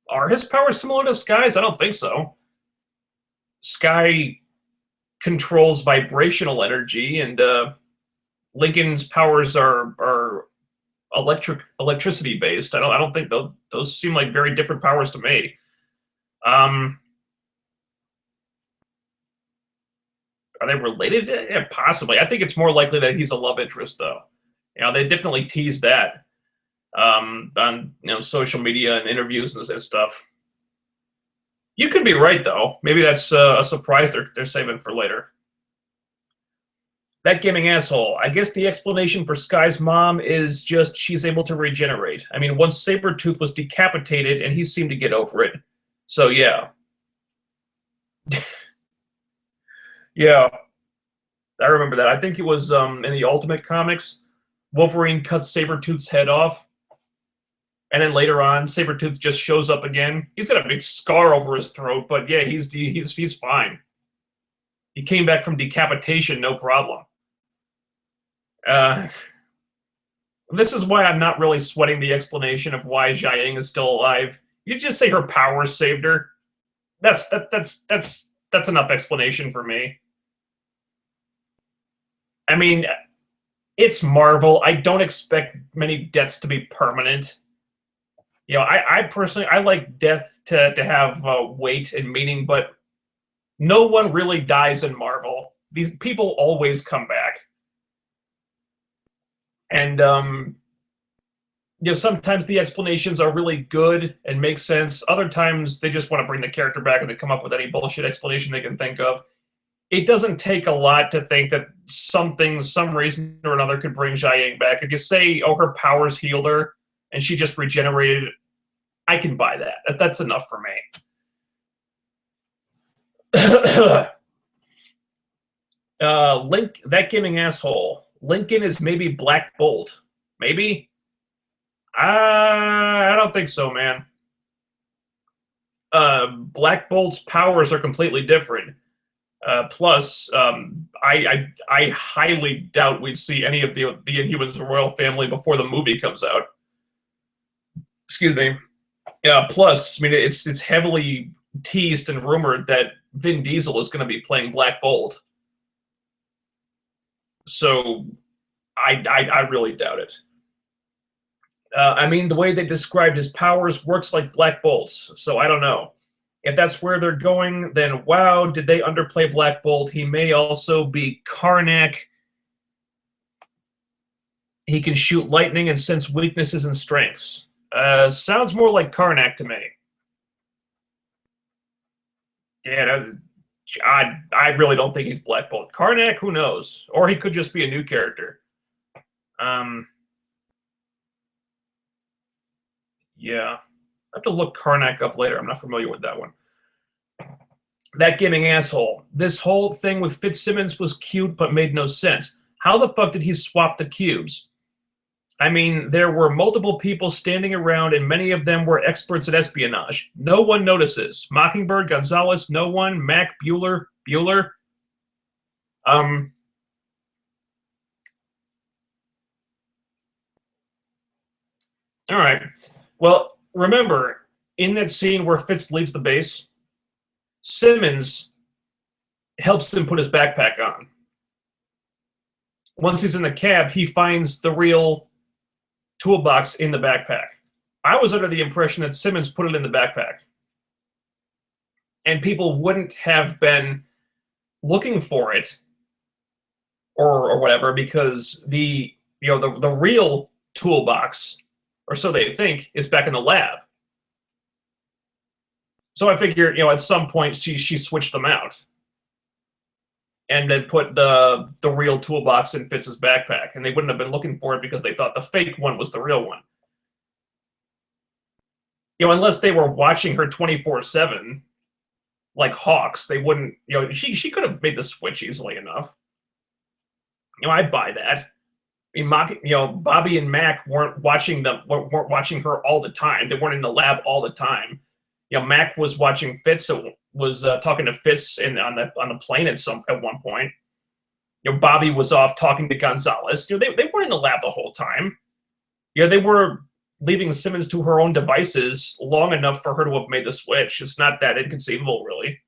Are his powers similar to Sky's? I don't think so. Sky controls vibrational energy, and Lincoln's powers are electricity based. I don't think those seem like very different powers to me. Are they related? Yeah, possibly. I think it's more likely that he's a love interest, though. They definitely tease that on social media and interviews and stuff. You could be right, though. Maybe that's a surprise they're saving for later. That gaming asshole. I guess the explanation for Sky's mom is just she's able to regenerate. I mean, once Sabretooth was decapitated, and he seemed to get over it. So, yeah. Yeah. I remember that. I think it was in the Ultimate Comics. Wolverine cuts Sabretooth's head off. And then later on, Sabretooth just shows up again. He's got a big scar over his throat, but yeah, he's fine. He came back from decapitation, no problem. This is why I'm not really sweating the explanation of why Jiaying is still alive. You just say her powers saved her. That's enough explanation for me. I mean, it's Marvel. I don't expect many deaths to be permanent. I personally, I like death to have weight and meaning, but no one really dies in Marvel. These people always come back. And, sometimes the explanations are really good and make sense. Other times they just want to bring the character back and they come up with any bullshit explanation they can think of. It doesn't take a lot to think that some reason or another could bring Jiaying back. If you say, oh, her powers healed her, and she just regenerated, I can buy that. That's enough for me. That gaming asshole. Lincoln is maybe Black Bolt. Maybe? I don't think so, man. Black Bolt's powers are completely different. Plus, I highly doubt we'd see any of the Inhumans royal family before the movie comes out. Excuse me. Plus, I mean, it's heavily teased and rumored that Vin Diesel is going to be playing Black Bolt. So, I really doubt it. I mean, the way they described his powers works like Black Bolt's, so I don't know. If that's where they're going, then wow, did they underplay Black Bolt? He may also be Karnak. He can shoot lightning and sense weaknesses and strengths. Sounds more like Karnak to me. Yeah, I really don't think he's Black Bolt. Karnak, who knows? Or he could just be a new character. Yeah. I have to look Karnak up later. I'm not familiar with that one. That gaming asshole. This whole thing with Fitz Simmons was cute but made no sense. How the fuck did he swap the cubes? I mean, there were multiple people standing around, and many of them were experts at espionage. No one notices. Mockingbird, Gonzalez, no one. Mack, Bueller. All right. Well, remember, in that scene where Fitz leaves the base, Simmons helps him put his backpack on. Once he's in the cab, he finds the real toolbox in the backpack. I was under the impression that Simmons put it in the backpack. And people wouldn't have been looking for it or whatever, because the real toolbox, or so they think, is back in the lab. So I figure, at some point she switched them out. and then put the real toolbox in Fitz's backpack, and they wouldn't have been looking for it because they thought the fake one was the real one. Unless they were watching her 24/7, like hawks, they wouldn't. She could have made the switch easily enough. I'd buy that. I mean, Bobby and Mack weren't watching her all the time. They weren't in the lab all the time. Mack was watching Fitz, was talking to Fitz on the plane at one point. Bobby was off talking to Gonzalez. They weren't in the lab the whole time. They were leaving Simmons to her own devices long enough for her to have made the switch. It's not that inconceivable, really.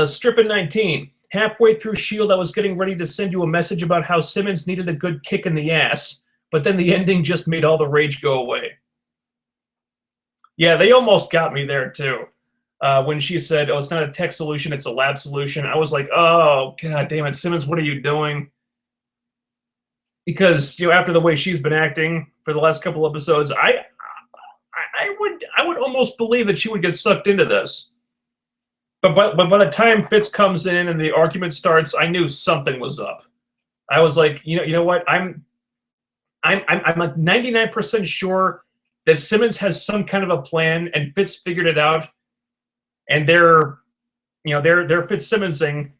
Stripping 19. Halfway through S.H.I.E.L.D., I was getting ready to send you a message about how Simmons needed a good kick in the ass, but then the ending just made all the rage go away. Yeah, they almost got me there, too. When she said, oh, it's not a tech solution, it's a lab solution, I was like, oh, God damn it, Simmons, what are you doing? Because, after the way she's been acting for the last couple episodes, I would almost believe that she would get sucked into this. But by the time Fitz comes in and the argument starts, I knew something was up. I was like, you know what? I'm like 99% sure that Simmons has some kind of a plan, and Fitz figured it out, and they're Fitz Simmonsing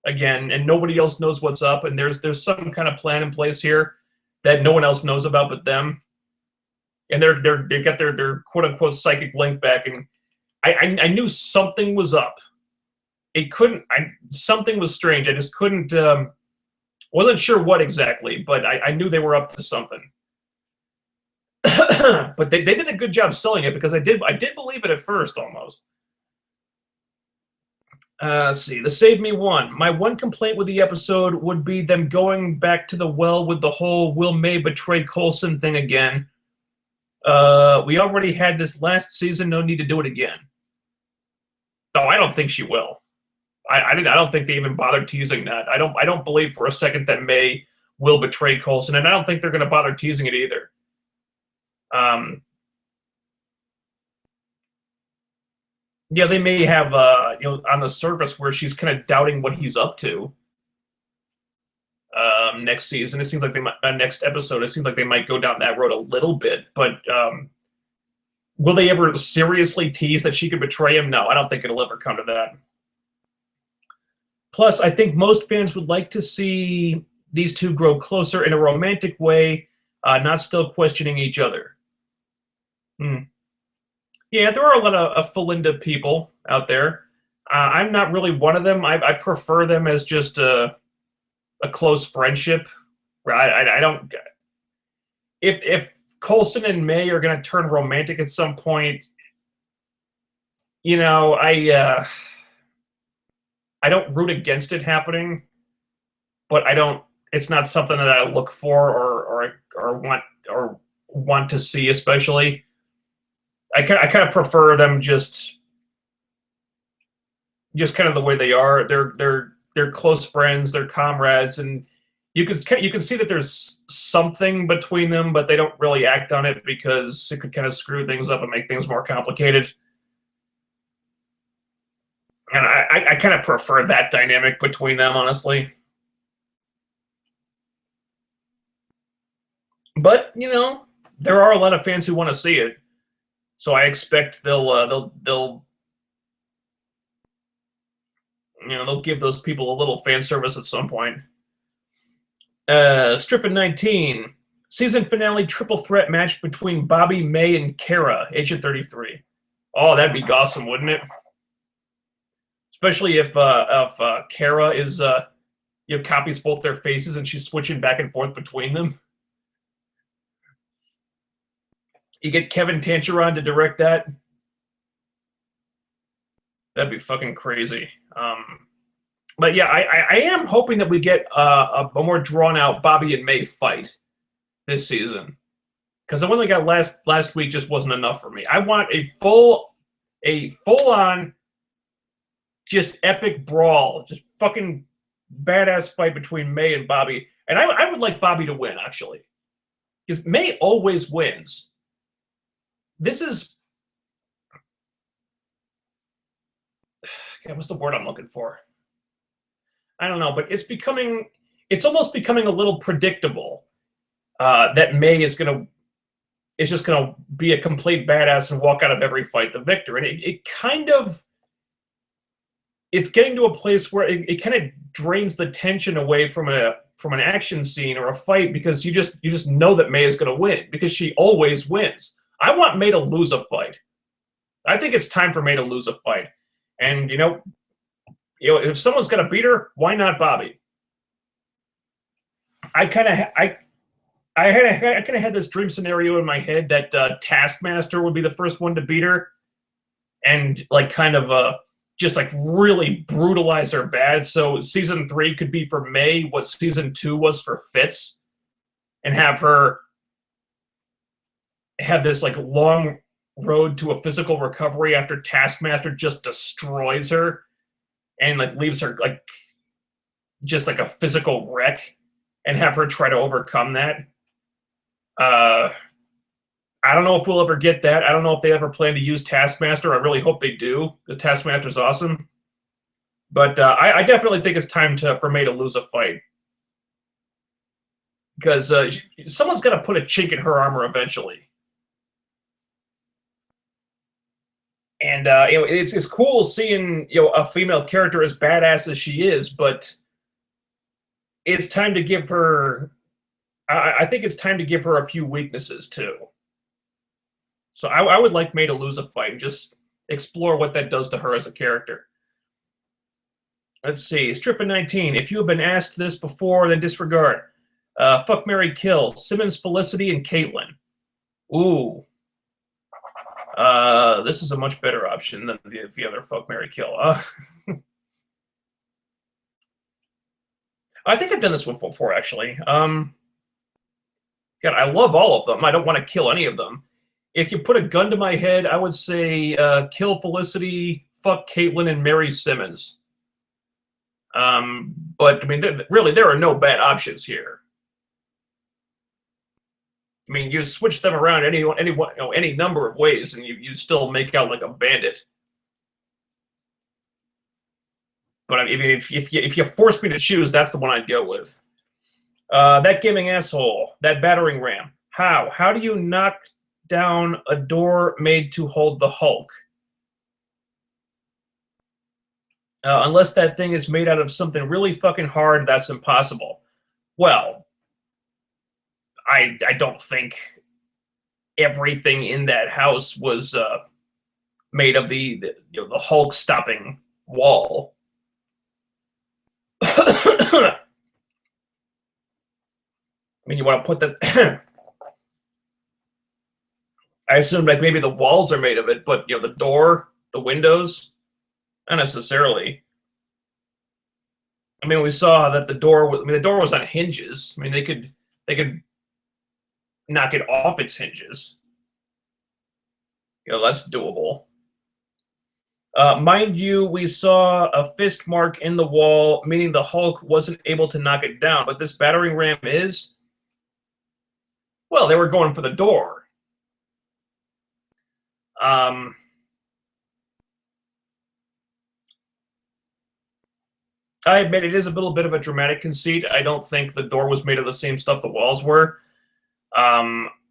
again, and nobody else knows what's up, and there's some kind of plan in place here that no one else knows about but them, and they've got their quote unquote psychic link back, and I knew something was up. Something was strange. I just couldn't, wasn't sure what exactly, but I knew they were up to something. But they did a good job selling it, because I did believe it at first almost. Let's see. The Save Me one. My one complaint with the episode would be them going back to the well with the whole will May betray Coulson thing again. We already had this last season. No need to do it again. No, I don't think she will. I don't think they even bothered teasing that. I don't believe for a second that May will betray Coulson, and I don't think they're going to bother teasing it either. Yeah, they may have on the surface where she's kind of doubting what he's up to. Next season, it seems like they might, next episode, it seems like they might go down that road a little bit, but will they ever seriously tease that she could betray him? No, I don't think it'll ever come to that. Plus, I think most fans would like to see these two grow closer in a romantic way, not still questioning each other. Yeah, there are a lot of Felinda people out there. I'm not really one of them. I prefer them as just a close friendship. I don't. If Coulson and May are going to turn romantic at some point, I don't root against it happening, but I don't. It's not something that I look for or want to see, especially. I kind of prefer them just kind of the way they are. They're close friends, they're comrades, and you can see that there's something between them, but they don't really act on it because it could kind of screw things up and make things more complicated. And I kind of prefer that dynamic between them, honestly. But there are a lot of fans who want to see it, so I expect they'll give those people a little fan service at some point. Stripping 19. Season finale triple threat match between Bobby, May, and Kara, Agent 33. Oh, that'd be awesome, wouldn't it? Especially if Kara is copies both their faces and she's switching back and forth between them. You get Kevin Tancheron to direct that. That'd be fucking crazy. But yeah, I am hoping that we get a more drawn out Bobby and May fight this season, because the one we got last week just wasn't enough for me. I want a full on, just epic brawl, just fucking badass fight between May and Bobby, and I would like Bobby to win, actually, because May always wins. This is, what's the word I'm looking for? I don't know, but it's almost becoming a little predictable that May is just gonna be a complete badass and walk out of every fight the victor, and it's getting to a place where it kind of drains the tension away from an action scene or a fight, because you just know that May is going to win because she always wins. I want May to lose a fight. I think it's time for May to lose a fight, and if someone's going to beat her, why not Bobby? I kind of had this dream scenario in my head that Taskmaster would be the first one to beat her, and just like really brutalize her bad. So season 3 could be for May what season 2 was for Fitz, and have her have this like long road to a physical recovery after Taskmaster just destroys her and like leaves her like just like a physical wreck, and have her try to overcome that. I don't know if we'll ever get that. I don't know if they ever plan to use Taskmaster. I really hope they do. The Taskmaster's awesome. But I definitely think it's time for May to lose a fight. Because someone's got to put a chink in her armor eventually. And it's cool seeing a female character as badass as she is, but it's time to give her... I think it's time to give her a few weaknesses, too. So I would like May to lose a fight and just explore what that does to her as a character. Let's see. Stripping 19. If you have been asked this before, then disregard. Fuck, marry, kill. Simmons, Felicity, and Caitlin. Ooh. This is a much better option than the other fuck, marry, kill. I think I've done this one before, actually. God, I love all of them. I don't want to kill any of them. If you put a gun to my head, I would say kill Felicity, fuck Caitlin, and marry Simmons. But, I mean, really, there are no bad options here. I mean, you switch them around any number of ways, and you still make out like a bandit. But I mean, if you force me to choose, that's the one I'd go with. That gaming asshole, that battering ram. How do you knock down a door made to hold the Hulk? Unless that thing is made out of something really fucking hard, that's impossible. Well, I don't think everything in that house was made of the Hulk stopping wall. I mean, you want to put that... I assume like maybe the walls are made of it, but the door, the windows, not necessarily. I mean, we saw that the door was on hinges. I mean, they could knock it off its hinges. That's doable. Mind you, we saw a fist mark in the wall, meaning the Hulk wasn't able to knock it down, but this battering ram is. Well, they were going for the door. I admit it is a little bit of a dramatic conceit. I don't think the door was made of the same stuff the walls were.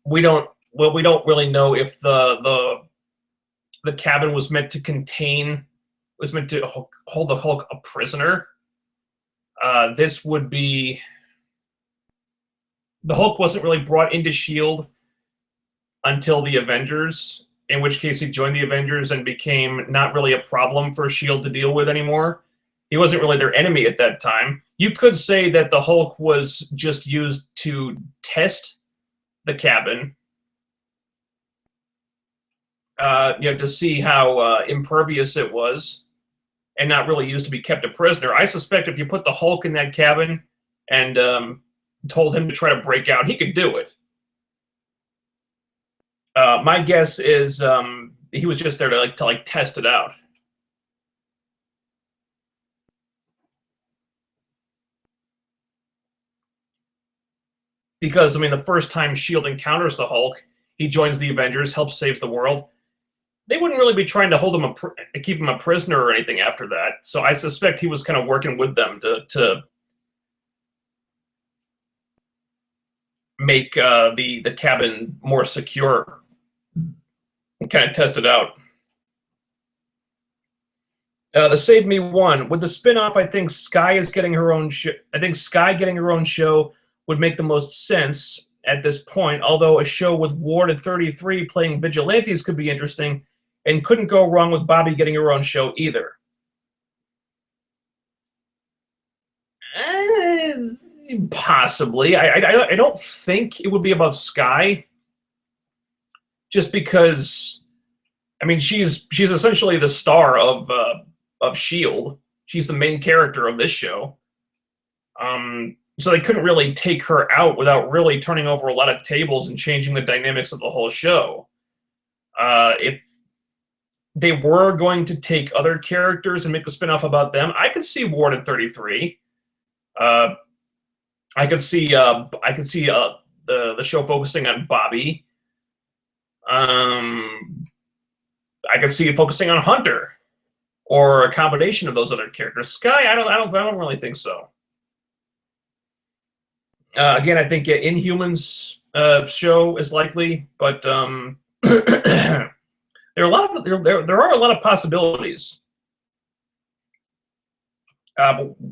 We don't really know if the cabin was meant to hold the Hulk a prisoner. This would be... The Hulk wasn't really brought into S.H.I.E.L.D. until the Avengers, in which case he joined the Avengers and became not really a problem for S.H.I.E.L.D. to deal with anymore. He wasn't really their enemy at that time. You could say that the Hulk was just used to test the cabin, to see how impervious it was, and not really used to be kept a prisoner. I suspect if you put the Hulk in that cabin and told him to try to break out, he could do it. My guess is he was just there to test it out. Because, I mean, the first time S.H.I.E.L.D. encounters the Hulk, he joins the Avengers, helps save the world. they wouldn't really be trying to hold him keep him a prisoner or anything after that. So I suspect he was kind of working with them to make the cabin more secure and kind of test it out. The Save Me one with the spinoff. I think Skye is getting her own. I think Skye getting her own show would make the most sense at this point. Although a show with Ward at 33 playing vigilantes could be interesting, and couldn't go wrong with Bobby getting her own show either. Possibly. I don't think it would be about Skye. Just because, I mean, she's essentially the star of S.H.I.E.L.D. She's the main character of this show. So they couldn't really take her out without really turning over a lot of tables and changing the dynamics of the whole show. If they were going to take other characters and make a spinoff about them, I could see Ward at 33. I could see the show focusing on Bobby. I could see it focusing on Hunter, or a combination of those other characters. Skye, I don't really think so. Again, I think Inhumans show is likely, but there are a lot of possibilities.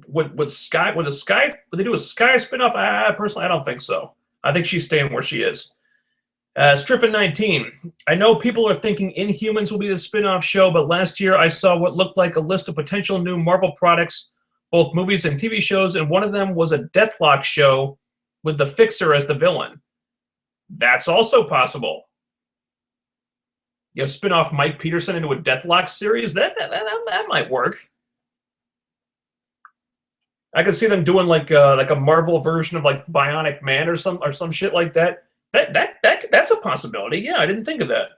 Would they do a Skye spinoff? Personally, I don't think so. I think she's staying where she is. Striffin19. I know people are thinking Inhumans will be the spinoff show, but last year I saw what looked like a list of potential new Marvel products, both movies and TV shows, and one of them was a Deathlock show with the Fixer as the villain. That's also possible. You know, spin-off Mike Peterson into a Deathlock series? That might work. I could see them doing like a Marvel version of like Bionic Man or some shit like that. That's a possibility. Yeah, I didn't think of that.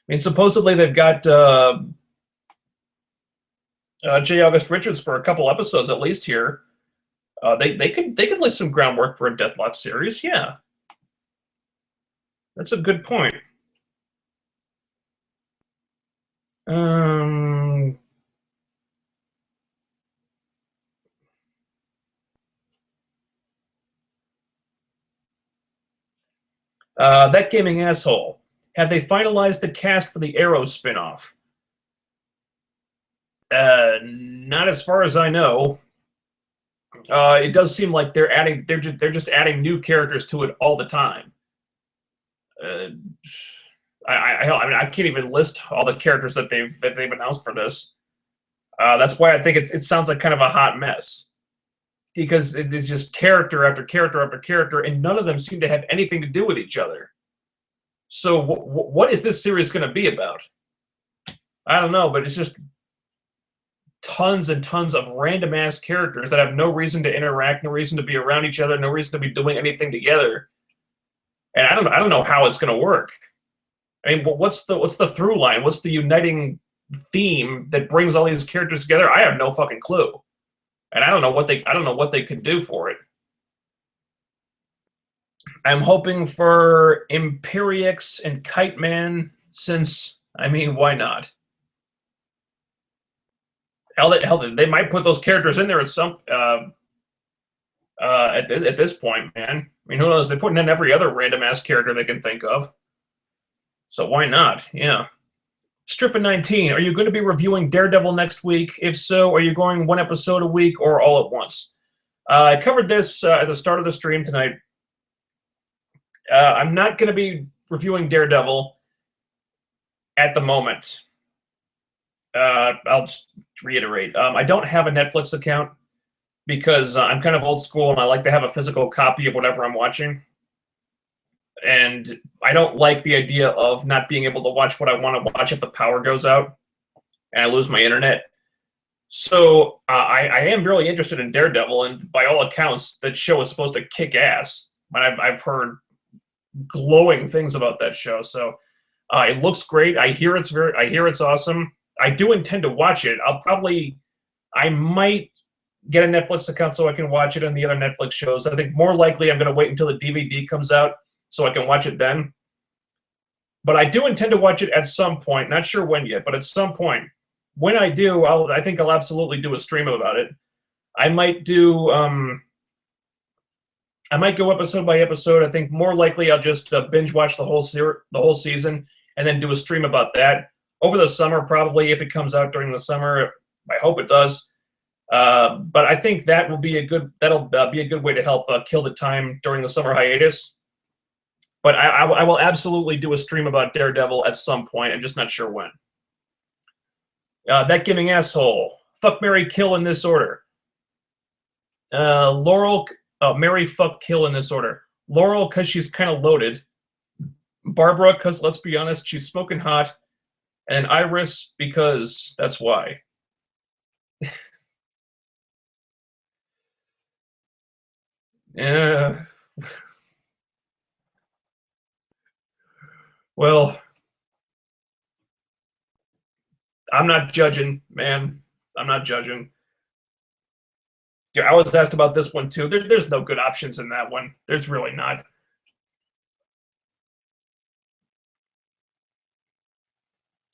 I mean, supposedly they've got J. August Richards for a couple episodes at least here. They could lay some groundwork for a Deathlock series. Yeah, that's a good point. That gaming asshole. Have they finalized the cast for the Arrow spinoff? Not as far as I know. It does seem like they're just adding new characters to it all the time. I can't even list all the characters that they've announced for this. That's why I think it sounds like kind of a hot mess, because it is just character after character after character, and none of them seem to have anything to do with each other. So what is this series going to be about? I don't know, but it's just tons and tons of random ass characters that have no reason to interact, no reason to be around each other, no reason to be doing anything together. And I don't know how it's going to work. I mean, what's the through line? What's the uniting theme that brings all these characters together? I have no fucking clue, and I don't know what they could do for it. I'm hoping for Imperiex and Kite Man, since, I mean, why not? Hell, they might put those characters in there at some at this point, man. I mean, who knows? They're putting in every other random ass character they can think of. So why not? Yeah. Strippin19, are you going to be reviewing Daredevil next week? If so, are you going one episode a week or all at once? I covered this at the start of the stream tonight. I'm not going to be reviewing Daredevil at the moment. I'll just reiterate. I don't have a Netflix account because I'm kind of old school and I like to have a physical copy of whatever I'm watching. And I don't like the idea of not being able to watch what I want to watch if the power goes out and I lose my internet. So I am really interested in Daredevil, and by all accounts, that show is supposed to kick ass. I've heard glowing things about that show. So it looks great. I hear it's awesome. I do intend to watch it. I might get a Netflix account so I can watch it on the other Netflix shows. I think more likely I'm going to wait until the DVD comes out so I can watch it then. But I do intend to watch it at some point. Not sure when yet, but at some point. When I do, I think I'll absolutely do a stream about it. I might do. I might go episode by episode. I think more likely I'll just binge watch the whole season, and then do a stream about that over the summer. Probably if it comes out during the summer, I hope it does. But I think that will be a good. That'll be a good way to help kill the time during the summer hiatus. But I will absolutely do a stream about Daredevil at some point. I'm just not sure when. That giving asshole. Fuck, marry, kill in this order. Laurel. Marry, fuck, kill in this order. Laurel, because she's kind of loaded. Barbara, because let's be honest, she's smoking hot. And Iris, because that's why. Yeah. Well, I'm not judging, man. I'm not judging. Yeah, I was asked about this one too. There's no good options in that one. There's really not.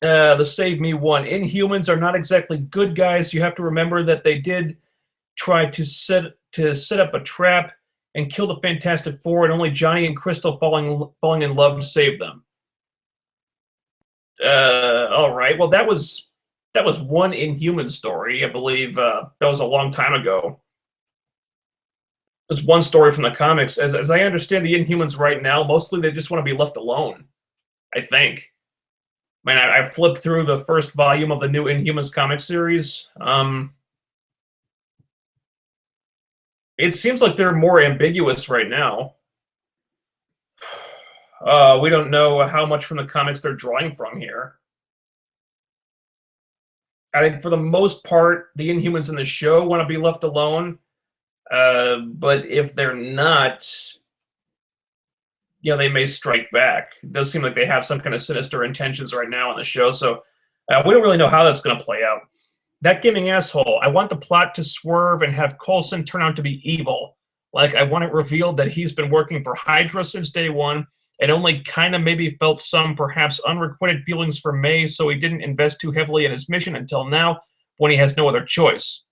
The Save Me one. Inhumans are not exactly good guys. You have to remember that they did try to set up a trap and kill the Fantastic Four, and only Johnny and Crystal falling in love to save them. All right. Well, that was one Inhuman story, I believe. That was a long time ago. There's one story from the comics. As I understand the Inhumans right now, mostly they just want to be left alone, I think. I mean, I flipped through the first volume of the new Inhumans comic series. It seems like they're more ambiguous right now. We don't know how much from the comics they're drawing from here. I think for the most part, the Inhumans in the show want to be left alone. But if they're not, they may strike back. It does seem like they have some kind of sinister intentions right now on the show. So we don't really know how that's going to play out. That giving asshole. I want the plot to swerve and have Coulson turn out to be evil. Like, I want it revealed that he's been working for Hydra since day one and only kind of maybe felt some perhaps unrequited feelings for May, so he didn't invest too heavily in his mission until now when he has no other choice.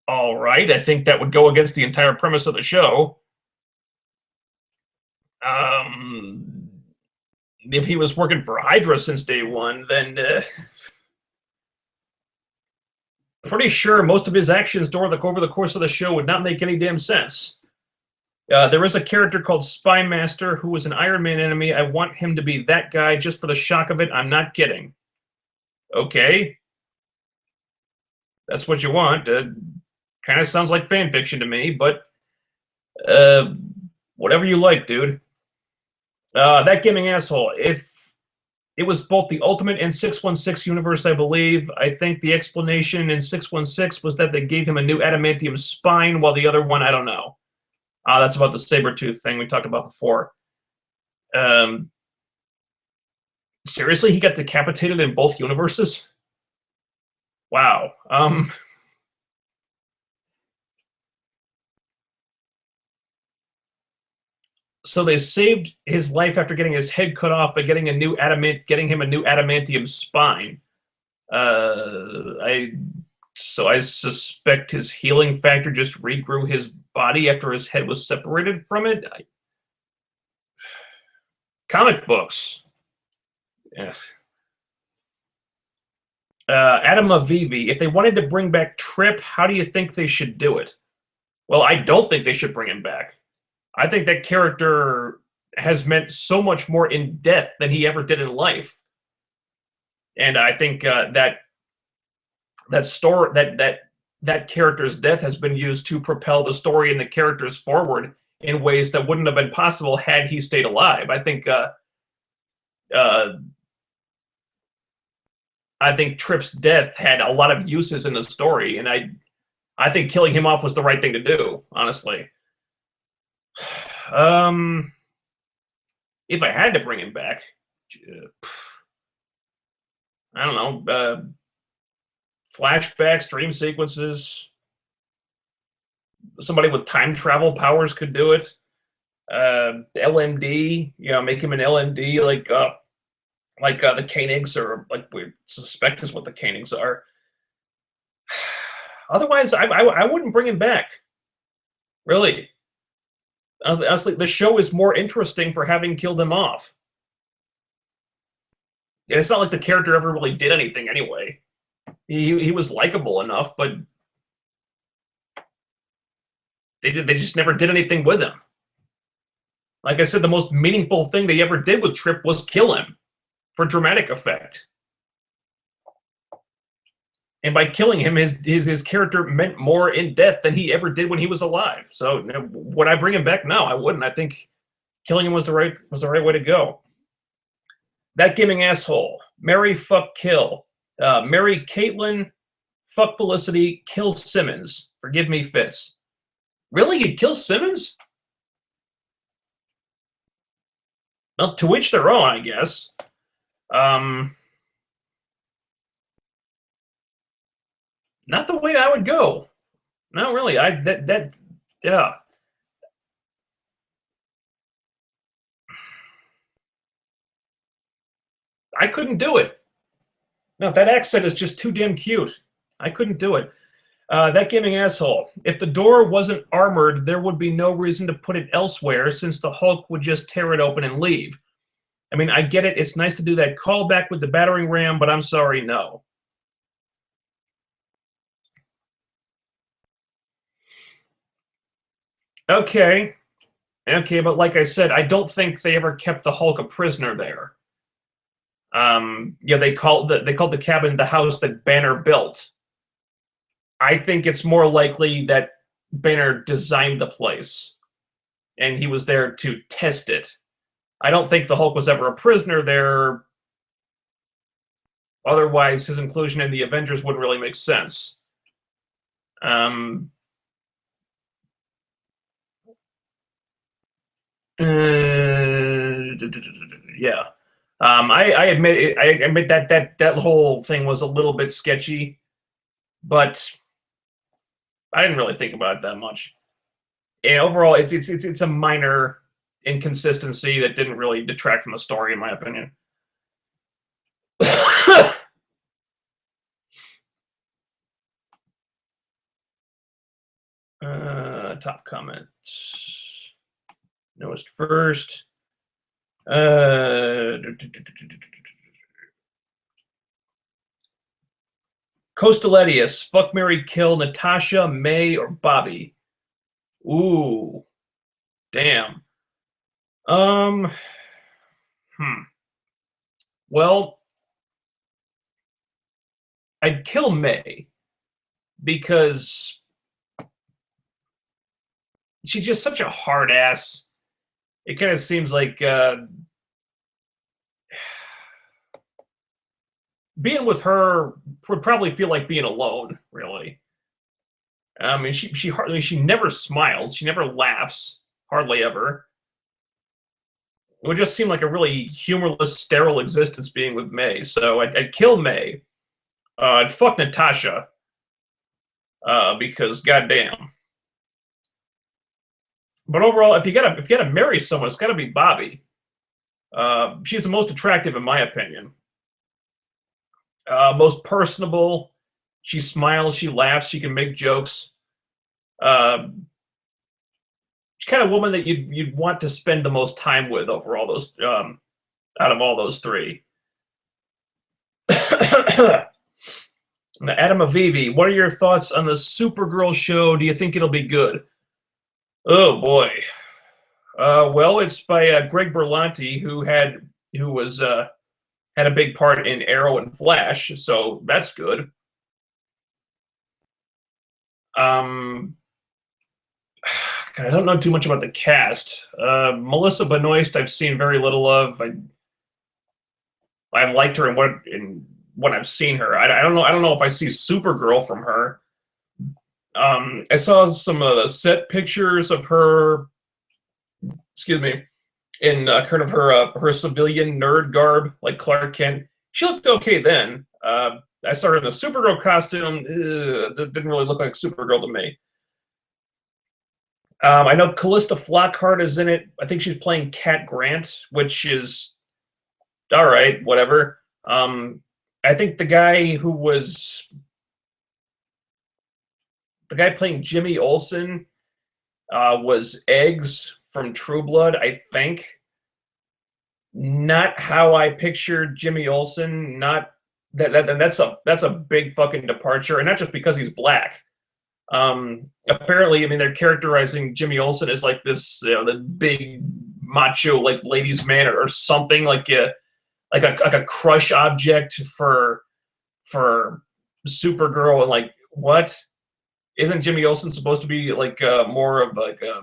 All right, I think that would go against the entire premise of the show. If he was working for Hydra since day one, then pretty sure most of his actions over the course of the show would not make any damn sense. There is a character called Spy Master who is an Iron Man enemy. I want him to be that guy just for the shock of it. I'm not kidding. Okay. That's what you want. Kind of sounds like fan fiction to me, but whatever you like, dude. That giving asshole. If it was both the Ultimate and 616 universe, I believe, I think the explanation in 616 was that they gave him a new adamantium spine, while the other one, I don't know. That's about the Sabretooth thing we talked about before. Seriously, he got decapitated in both universes? Wow. So they saved his life after getting his head cut off by getting him a new adamantium spine. I suspect his healing factor just regrew his body after his head was separated from it. Comic books. Yeah. Adam Avivi, if they wanted to bring back Trip, how do you think they should do it? Well, I don't think they should bring him back. I think that character has meant so much more in death than he ever did in life. And I think that character's death has been used to propel the story and the characters forward in ways that wouldn't have been possible had he stayed alive. I think Trip's death had a lot of uses in the story, and I think killing him off was the right thing to do, honestly. If I had to bring him back, I don't know, flashbacks, dream sequences. Somebody with time travel powers could do it. LMD, make him an LMD like the Koenigs, or like we suspect is what the Koenigs are. Otherwise, I wouldn't bring him back. Really. Honestly, the show is more interesting for having killed him off. And it's not like the character ever really did anything anyway. He was likable enough, but they just never did anything with him. Like I said, the most meaningful thing they ever did with Trip was kill him for dramatic effect. And by killing him, his character meant more in death than he ever did when he was alive. So would I bring him back? No, I wouldn't. I think killing him was the right way to go. That gaming asshole. Marry, fuck, kill. Marry Caitlyn, fuck Felicity, kill Simmons. Forgive me, Fitz. Really? You'd kill Simmons? Well, to each their own, I guess. Not the way I would go. No, really. Yeah. I couldn't do it. No, that accent is just too damn cute. I couldn't do it. That gaming asshole. If the door wasn't armored, there would be no reason to put it elsewhere, since the Hulk would just tear it open and leave. I mean, I get it. It's nice to do that callback with the battering ram, but I'm sorry, no. Okay, but like I said, I don't think they ever kept the Hulk a prisoner there. They called the cabin the house that Banner built. I think it's more likely that Banner designed the place, and he was there to test it. I don't think the Hulk was ever a prisoner there. Otherwise, his inclusion in the Avengers wouldn't really make sense. Yeah. I admit that whole thing was a little bit sketchy, but I didn't really think about it that much. And overall, it's a minor inconsistency that didn't really detract from the story, in my opinion. Top comments. Newest first. Costaletius, fuck, marry, kill Natasha, May, or Bobby. Ooh, damn. Well, I'd kill May because she's just such a hard ass. It kind of seems like being with her would probably feel like being alone, really. I mean, she never smiles. She never laughs, hardly ever. It would just seem like a really humorless, sterile existence being with May. So I'd kill May. I'd fuck Natasha because goddamn. But overall, if you gotta marry someone, it's gotta be Bobby. She's the most attractive, in my opinion. Most personable. She smiles, she laughs, she can make jokes. She's kind of woman that you'd want to spend the most time with over all those out of all those three. Adam Avivi, what are your thoughts on the Supergirl show? Do you think it'll be good? Oh boy. Well, it's by Greg Berlanti, who had a big part in Arrow and Flash, so that's good. I don't know too much about the cast. Melissa Benoist, I've seen very little of. I've liked her in what I've seen her. I don't know if I see Supergirl from her. I saw some of the set pictures of her. Excuse me, in kind of her civilian nerd garb, like Clark Kent. She looked okay then. I saw her in the Supergirl costume. That didn't really look like Supergirl to me. I know Callista Flockhart is in it. I think she's playing Cat Grant, which is all right, whatever. I think the guy playing Jimmy Olsen was Eggs from True Blood, I think. Not how I pictured Jimmy Olsen. Not that's a big fucking departure, and not just because he's black. Apparently, I mean, they're characterizing Jimmy Olsen as like this, the big macho, like ladies' man or something, like a crush object for Supergirl, and like what? Isn't Jimmy Olsen supposed to be like more of like a,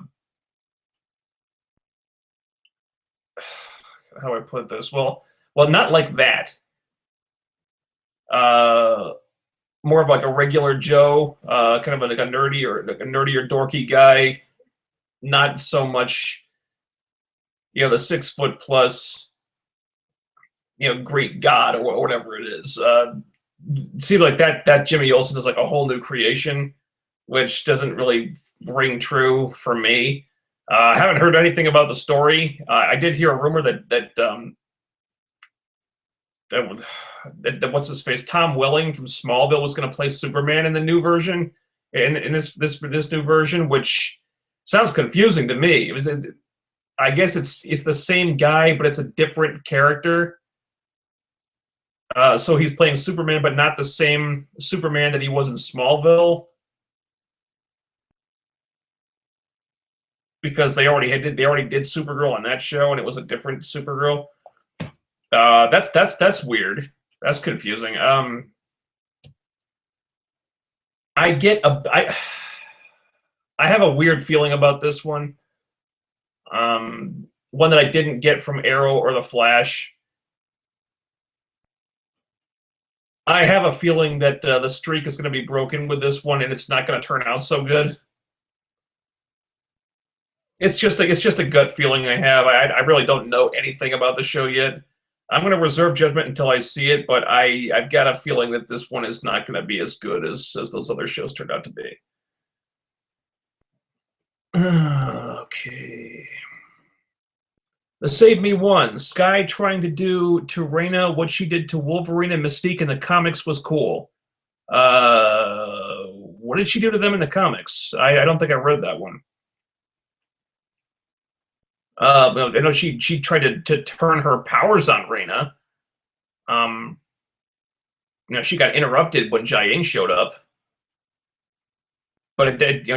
how do I put this? Well, not like that. More of like a regular Joe, kind of like a nerdy or dorky guy. Not so much, the 6 foot plus, Greek god or whatever it is. It seems like that Jimmy Olsen is like a whole new creation, which doesn't really ring true for me. I haven't heard anything about the story. I did hear a rumor that what's his face, Tom Welling from Smallville was going to play Superman in the new version, in this new version, which sounds confusing to me. I guess it's the same guy, but it's a different character. So he's playing Superman, but not the same Superman that he was in Smallville, because they already did Supergirl on that show, and it was a different Supergirl. That's weird. That's confusing. I have a weird feeling about this one. One that I didn't get from Arrow or the Flash. I have a feeling that the streak is going to be broken with this one, and it's not going to turn out so good. It's just a gut feeling I have. I really don't know anything about the show yet. I'm going to reserve judgment until I see it, but I've got a feeling that this one is not going to be as good as those other shows turned out to be. Okay. The Save Me One. Sky trying to do to Raina what she did to Wolverine and Mystique in the comics was cool. What did she do to them in the comics? I don't think I read that one. I know she tried to turn her powers on Raina. She got interrupted when Jiaying showed up, but it did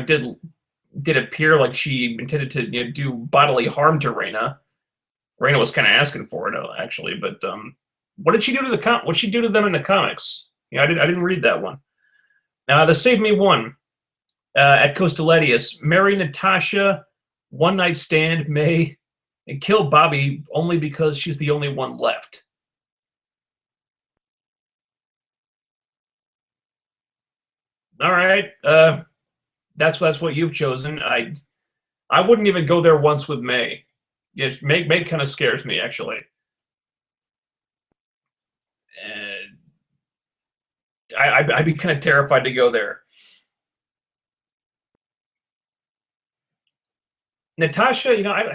appear like she intended to do bodily harm to Raina. Raina was kind of asking for it, actually. But what did she do to what'd she do to them in the comics? I didn't read that one. The Save Me One at Costeletius. Marry Natasha, one night stand, May, and kill Bobby only because she's the only one left. All right, that's what you've chosen. I wouldn't even go there once with May. Yes, May kind of scares me, actually. I'd be kind of terrified to go there. Natasha,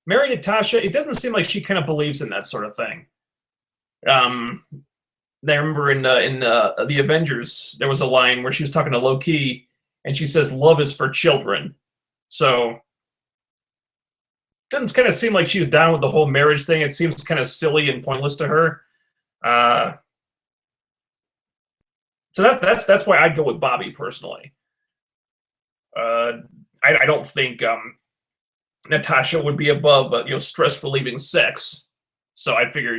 marry Natasha. It doesn't seem like she kind of believes in that sort of thing. I remember in the Avengers, there was a line where she was talking to Loki, and she says, "Love is for children." So it doesn't kind of seem like she's down with the whole marriage thing. It seems kind of silly and pointless to her. So that's why I'd go with Bobby personally. I don't think Natasha would be above stress relieving sex. So I figure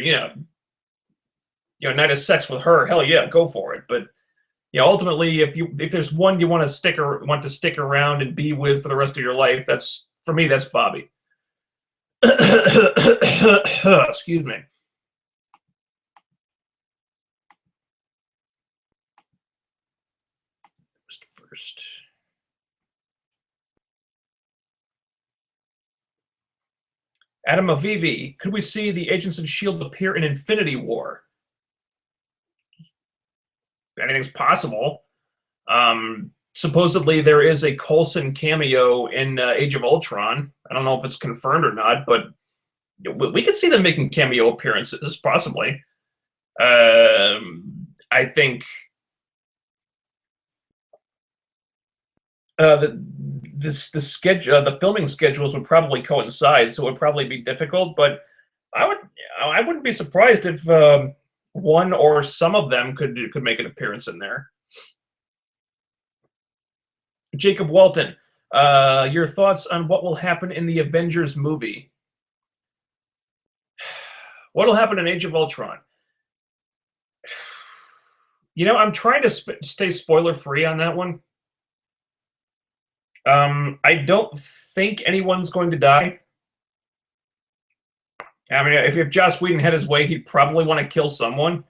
night of sex with her, hell yeah, go for it. But ultimately, if there's one you want to stick around and be with for the rest of your life, that's Bobby. Excuse me. First. Adam Avivi, could we see the Agents of S.H.I.E.L.D. appear in Infinity War? Anything's possible. So supposedly there is a Coulson cameo in Age of Ultron. I don't know if it's confirmed or not, but we could see them making cameo appearances, possibly. I think the filming schedules would probably coincide, so it would probably be difficult. But I wouldn't be surprised if one or some of them could make an appearance in there. Jacob Walton, your thoughts on what will happen in the Avengers movie? What will happen in Age of Ultron? You know, I'm trying to stay spoiler-free on that one. I don't think anyone's going to die. I mean, if Joss Whedon had his way, he'd probably want to kill someone.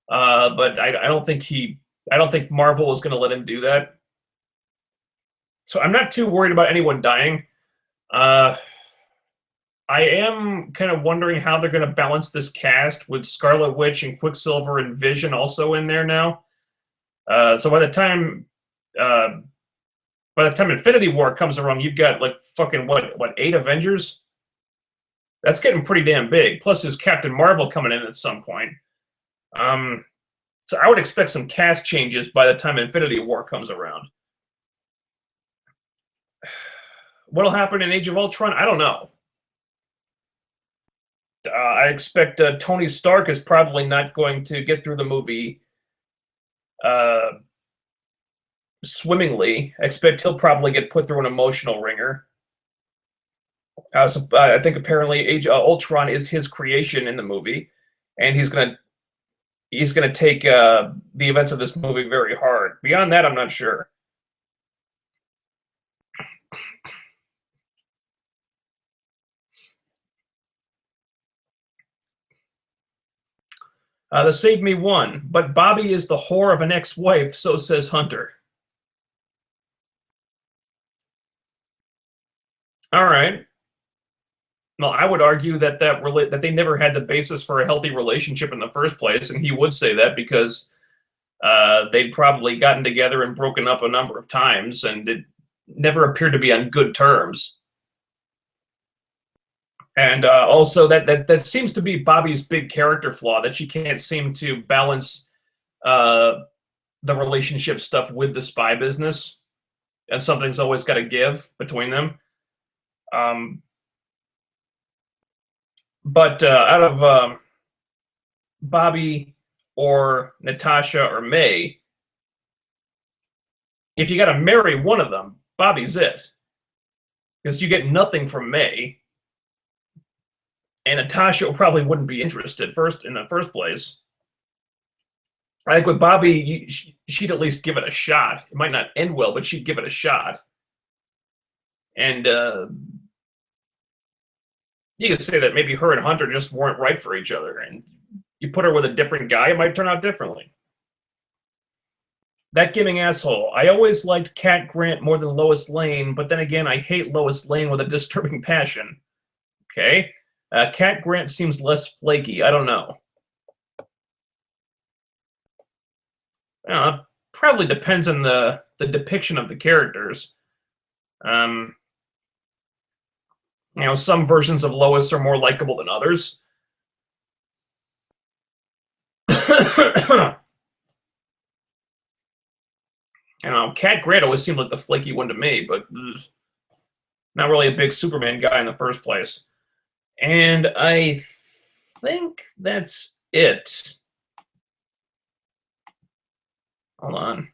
But I don't think Marvel is going to let him do that. So I'm not too worried about anyone dying. I am kind of wondering how they're going to balance this cast with Scarlet Witch and Quicksilver and Vision also in there now. So by the time Infinity War comes around, you've got like fucking what 8 Avengers? That's getting pretty damn big. Plus there's Captain Marvel coming in at some point. So I would expect some cast changes by the time Infinity War comes around. What'll happen in Age of Ultron? I don't know. I expect Tony Stark is probably not going to get through the movie swimmingly. I expect he'll probably get put through an emotional ringer. So, I think apparently Age of Ultron is his creation in the movie, and he's gonna take the events of this movie very hard. Beyond that, I'm not sure. The Save Me won, but Bobby is the whore of an ex-wife, so says Hunter. All right. Well, I would argue that that they never had the basis for a healthy relationship in the first place, and he would say that because they'd probably gotten together and broken up a number of times, and it never appeared to be on good terms. And also, that seems to be Bobby's big character flaw, that she can't seem to balance the relationship stuff with the spy business, and something's always got to give between them. But out of Bobby or Natasha or May, if you got to marry one of them, Bobby's it, because you get nothing from May. And Natasha probably wouldn't be interested in the first place. I think with Bobby, she'd at least give it a shot. It might not end well, but she'd give it a shot. And you could say that maybe her and Hunter just weren't right for each other. And you put her with a different guy, it might turn out differently. That giving asshole. I always liked Cat Grant more than Lois Lane, but then again, I hate Lois Lane with a disturbing passion. Okay? Cat Grant seems less flaky. I don't know. Probably depends on the depiction of the characters. Some versions of Lois are more likable than others. Cat Grant always seemed like the flaky one to me, but not really a big Superman guy in the first place. And I think that's it. Hold on.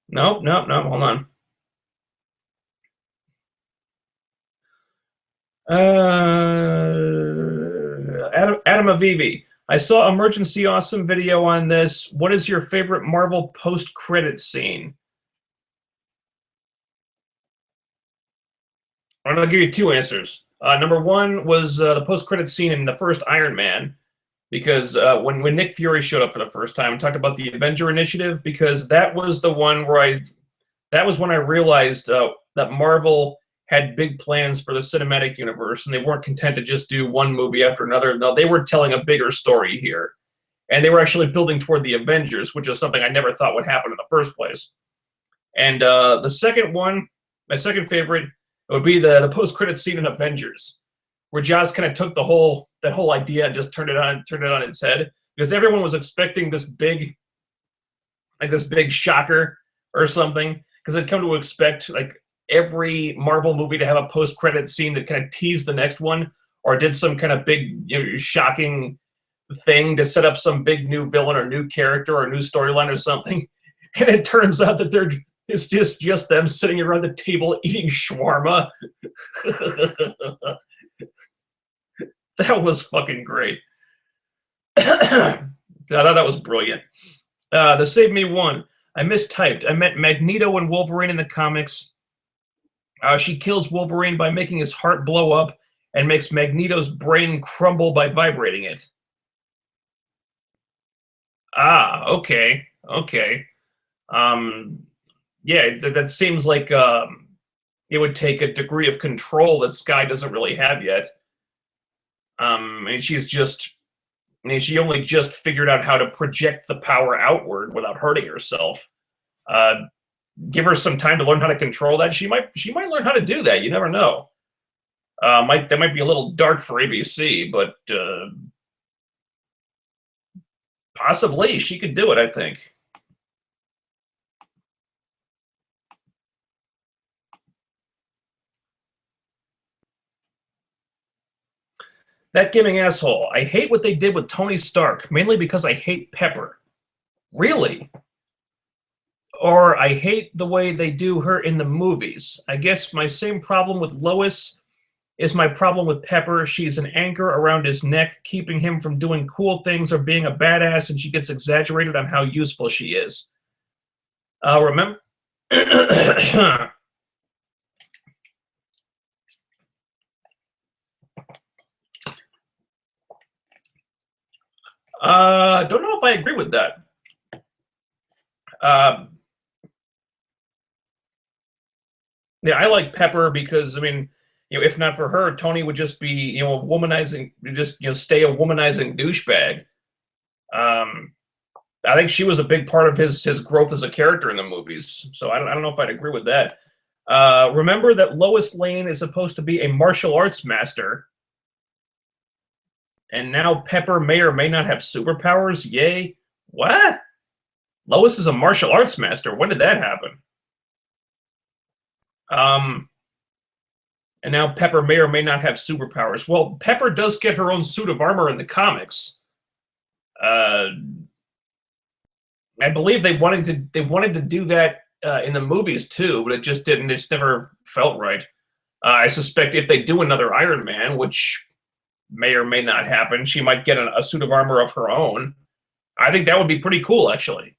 No, hold on. Adam Avivi. I saw Emergency Awesome video on this. What is your favorite Marvel post-credit scene? I'm going to give you 2 answers. Number 1 was the post-credit scene in the first Iron Man, because when Nick Fury showed up for the first time and talked about the Avenger Initiative, because that was the one where that was when I realized that Marvel had big plans for the cinematic universe, and they weren't content to just do one movie after another. No, they were telling a bigger story here. and they were actually building toward the Avengers, which is something I never thought would happen in the first place. And the second one, my second favorite, would be the post-credit scene in Avengers, where Joss kind of took that whole idea and just turned it on its head, because everyone was expecting this big shocker or something, because they'd come to expect like every Marvel movie to have a post-credit scene that kind of teased the next one, or did some kind of big, shocking thing to set up some big new villain or new character or new storyline or something. And it turns out that it's just them sitting around the table eating shawarma. That was fucking great. I thought that was brilliant. The Save Me one. I mistyped. I meant Magneto and Wolverine in the comics. She kills Wolverine by making his heart blow up and makes Magneto's brain crumble by vibrating it. Ah, okay. Yeah, that seems like it would take a degree of control that Skye doesn't really have yet. And she only just figured out how to project the power outward without hurting herself. Give her some time to learn how to control that. She might learn how to do that. You never know. That might be a little dark for ABC, but possibly she could do it, I think. That giving asshole. I hate what they did with Tony Stark, mainly because I hate Pepper. Really? Or I hate the way they do her in the movies. I guess my same problem with Lois is my problem with Pepper. She's an anchor around his neck, keeping him from doing cool things or being a badass, and she gets exaggerated on how useful she is. Remember? Don't know if I agree with that. Yeah, I like Pepper because, I mean, if not for her, Tony would just be, a womanizing, stay a womanizing douchebag. I think she was a big part of his growth as a character in the movies. So I don't know if I'd agree with that. Remember that Lois Lane is supposed to be a martial arts master. And now Pepper may or may not have superpowers. Yay. What? Lois is a martial arts master. When did that happen? And now Pepper may or may not have superpowers. Well, Pepper does get her own suit of armor in the comics. I believe they wanted to do that in the movies too, but it just didn't. It just never felt right. I suspect if they do another Iron Man, which may or may not happen, she might get a suit of armor of her own. I think that would be pretty cool, actually.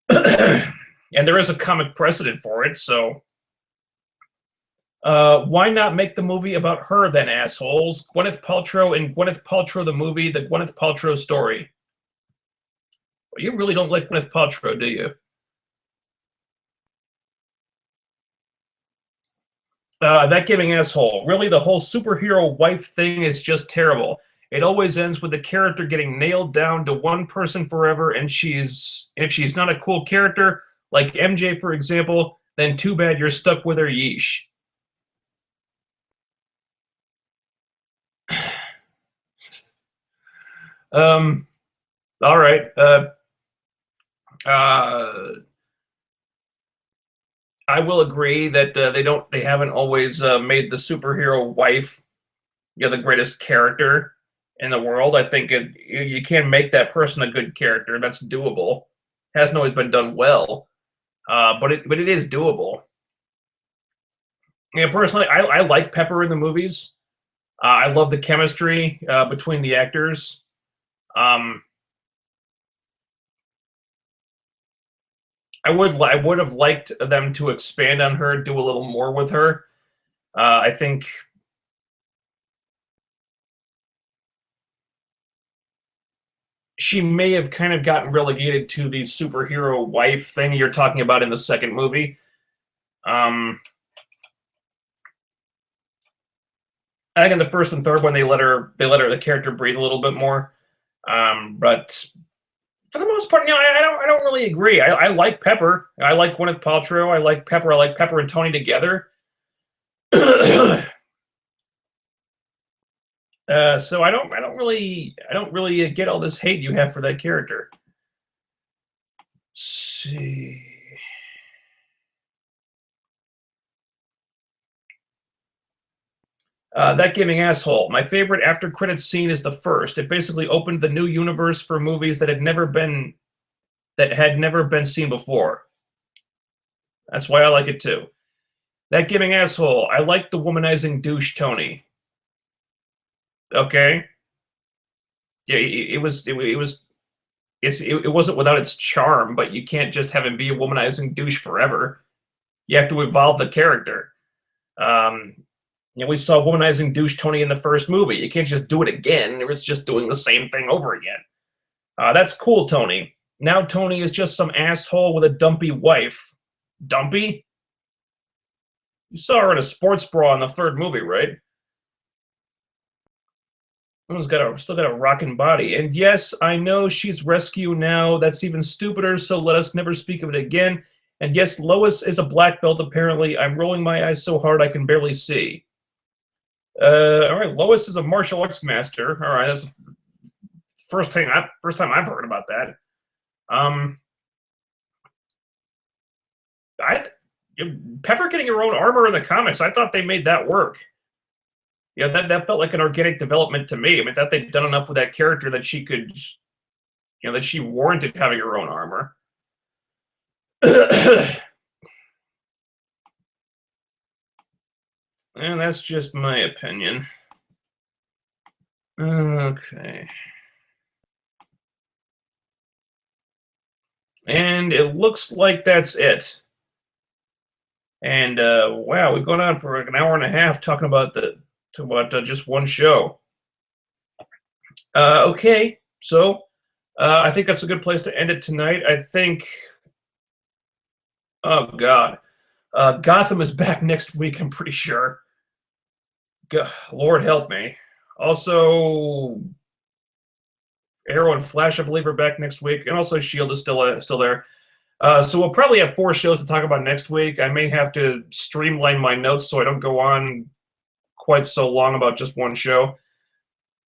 And there is a comic precedent for it, so why not make the movie about her then, assholes? Gwyneth Paltrow and Gwyneth Paltrow the movie, the Gwyneth Paltrow story. Well, you really don't like Gwyneth Paltrow, do you? That giving asshole. Really, the whole superhero wife thing is just terrible. It always ends with the character getting nailed down to one person forever, and if she's not a cool character, like MJ, for example, then too bad you're stuck with her, yeesh. All right. I will agree that they haven't always made the superhero wife, the greatest character in the world. I think you can make that person a good character. That's doable. Hasn't always been done well, but it is doable. Yeah, personally, I like Pepper in the movies. I love the chemistry between the actors. I would have liked them to expand on her, do a little more with her. I think she may have kind of gotten relegated to the superhero wife thing you're talking about in the second movie. I think in the first and third one they let her the character breathe a little bit more. But for the most part, I don't really agree. I like Pepper. I like Gwyneth Paltrow. I like Pepper. I like Pepper and Tony together. So I don't really get all this hate you have for that character. Let's see. That Gaming Asshole. My favorite after credits scene is the first. It basically opened the new universe for movies that had never been seen before. That's why I like it too. That Gaming Asshole. I like the womanizing douche Tony. Okay. Yeah, it wasn't without its charm, but you can't just have him be a womanizing douche forever. You have to evolve the character. We saw womanizing douche Tony in the first movie. You can't just do it again. It was just doing the same thing over again. That's cool, Tony. Now Tony is just some asshole with a dumpy wife. Dumpy? You saw her in a sports bra in the third movie, right? Still got a rockin' body. And yes, I know she's rescue now. That's even stupider, so let us never speak of it again. And yes, Lois is a black belt, apparently. I'm rolling my eyes so hard I can barely see. All right, Lois is a martial arts master. All right, that's the first time I've heard about that. Pepper getting her own armor in the comics, I thought they made that work. Yeah, that felt like an organic development to me. I mean, I thought they'd done enough with that character that she could, that she warranted having her own armor. And that's just my opinion. Okay. And it looks like that's it. And wow, we've gone on for an hour and a half talking about just one show. Okay, so I think that's a good place to end it tonight. I think. Oh God, Gotham is back next week. I'm pretty sure. Lord help me. Also, Arrow and Flash, I believe, are back next week, and also Shield is still there. So we'll probably have 4 shows to talk about next week. I may have to streamline my notes so I don't go on quite so long about just one show.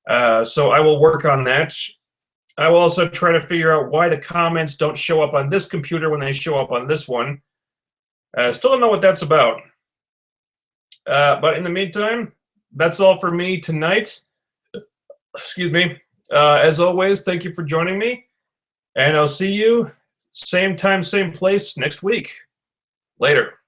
So I will work on that. I will also try to figure out why the comments don't show up on this computer when they show up on this one. Still don't know what that's about. But in the meantime, that's all for me tonight. Excuse me. As always, thank you for joining me. And I'll see you same time, same place next week. Later.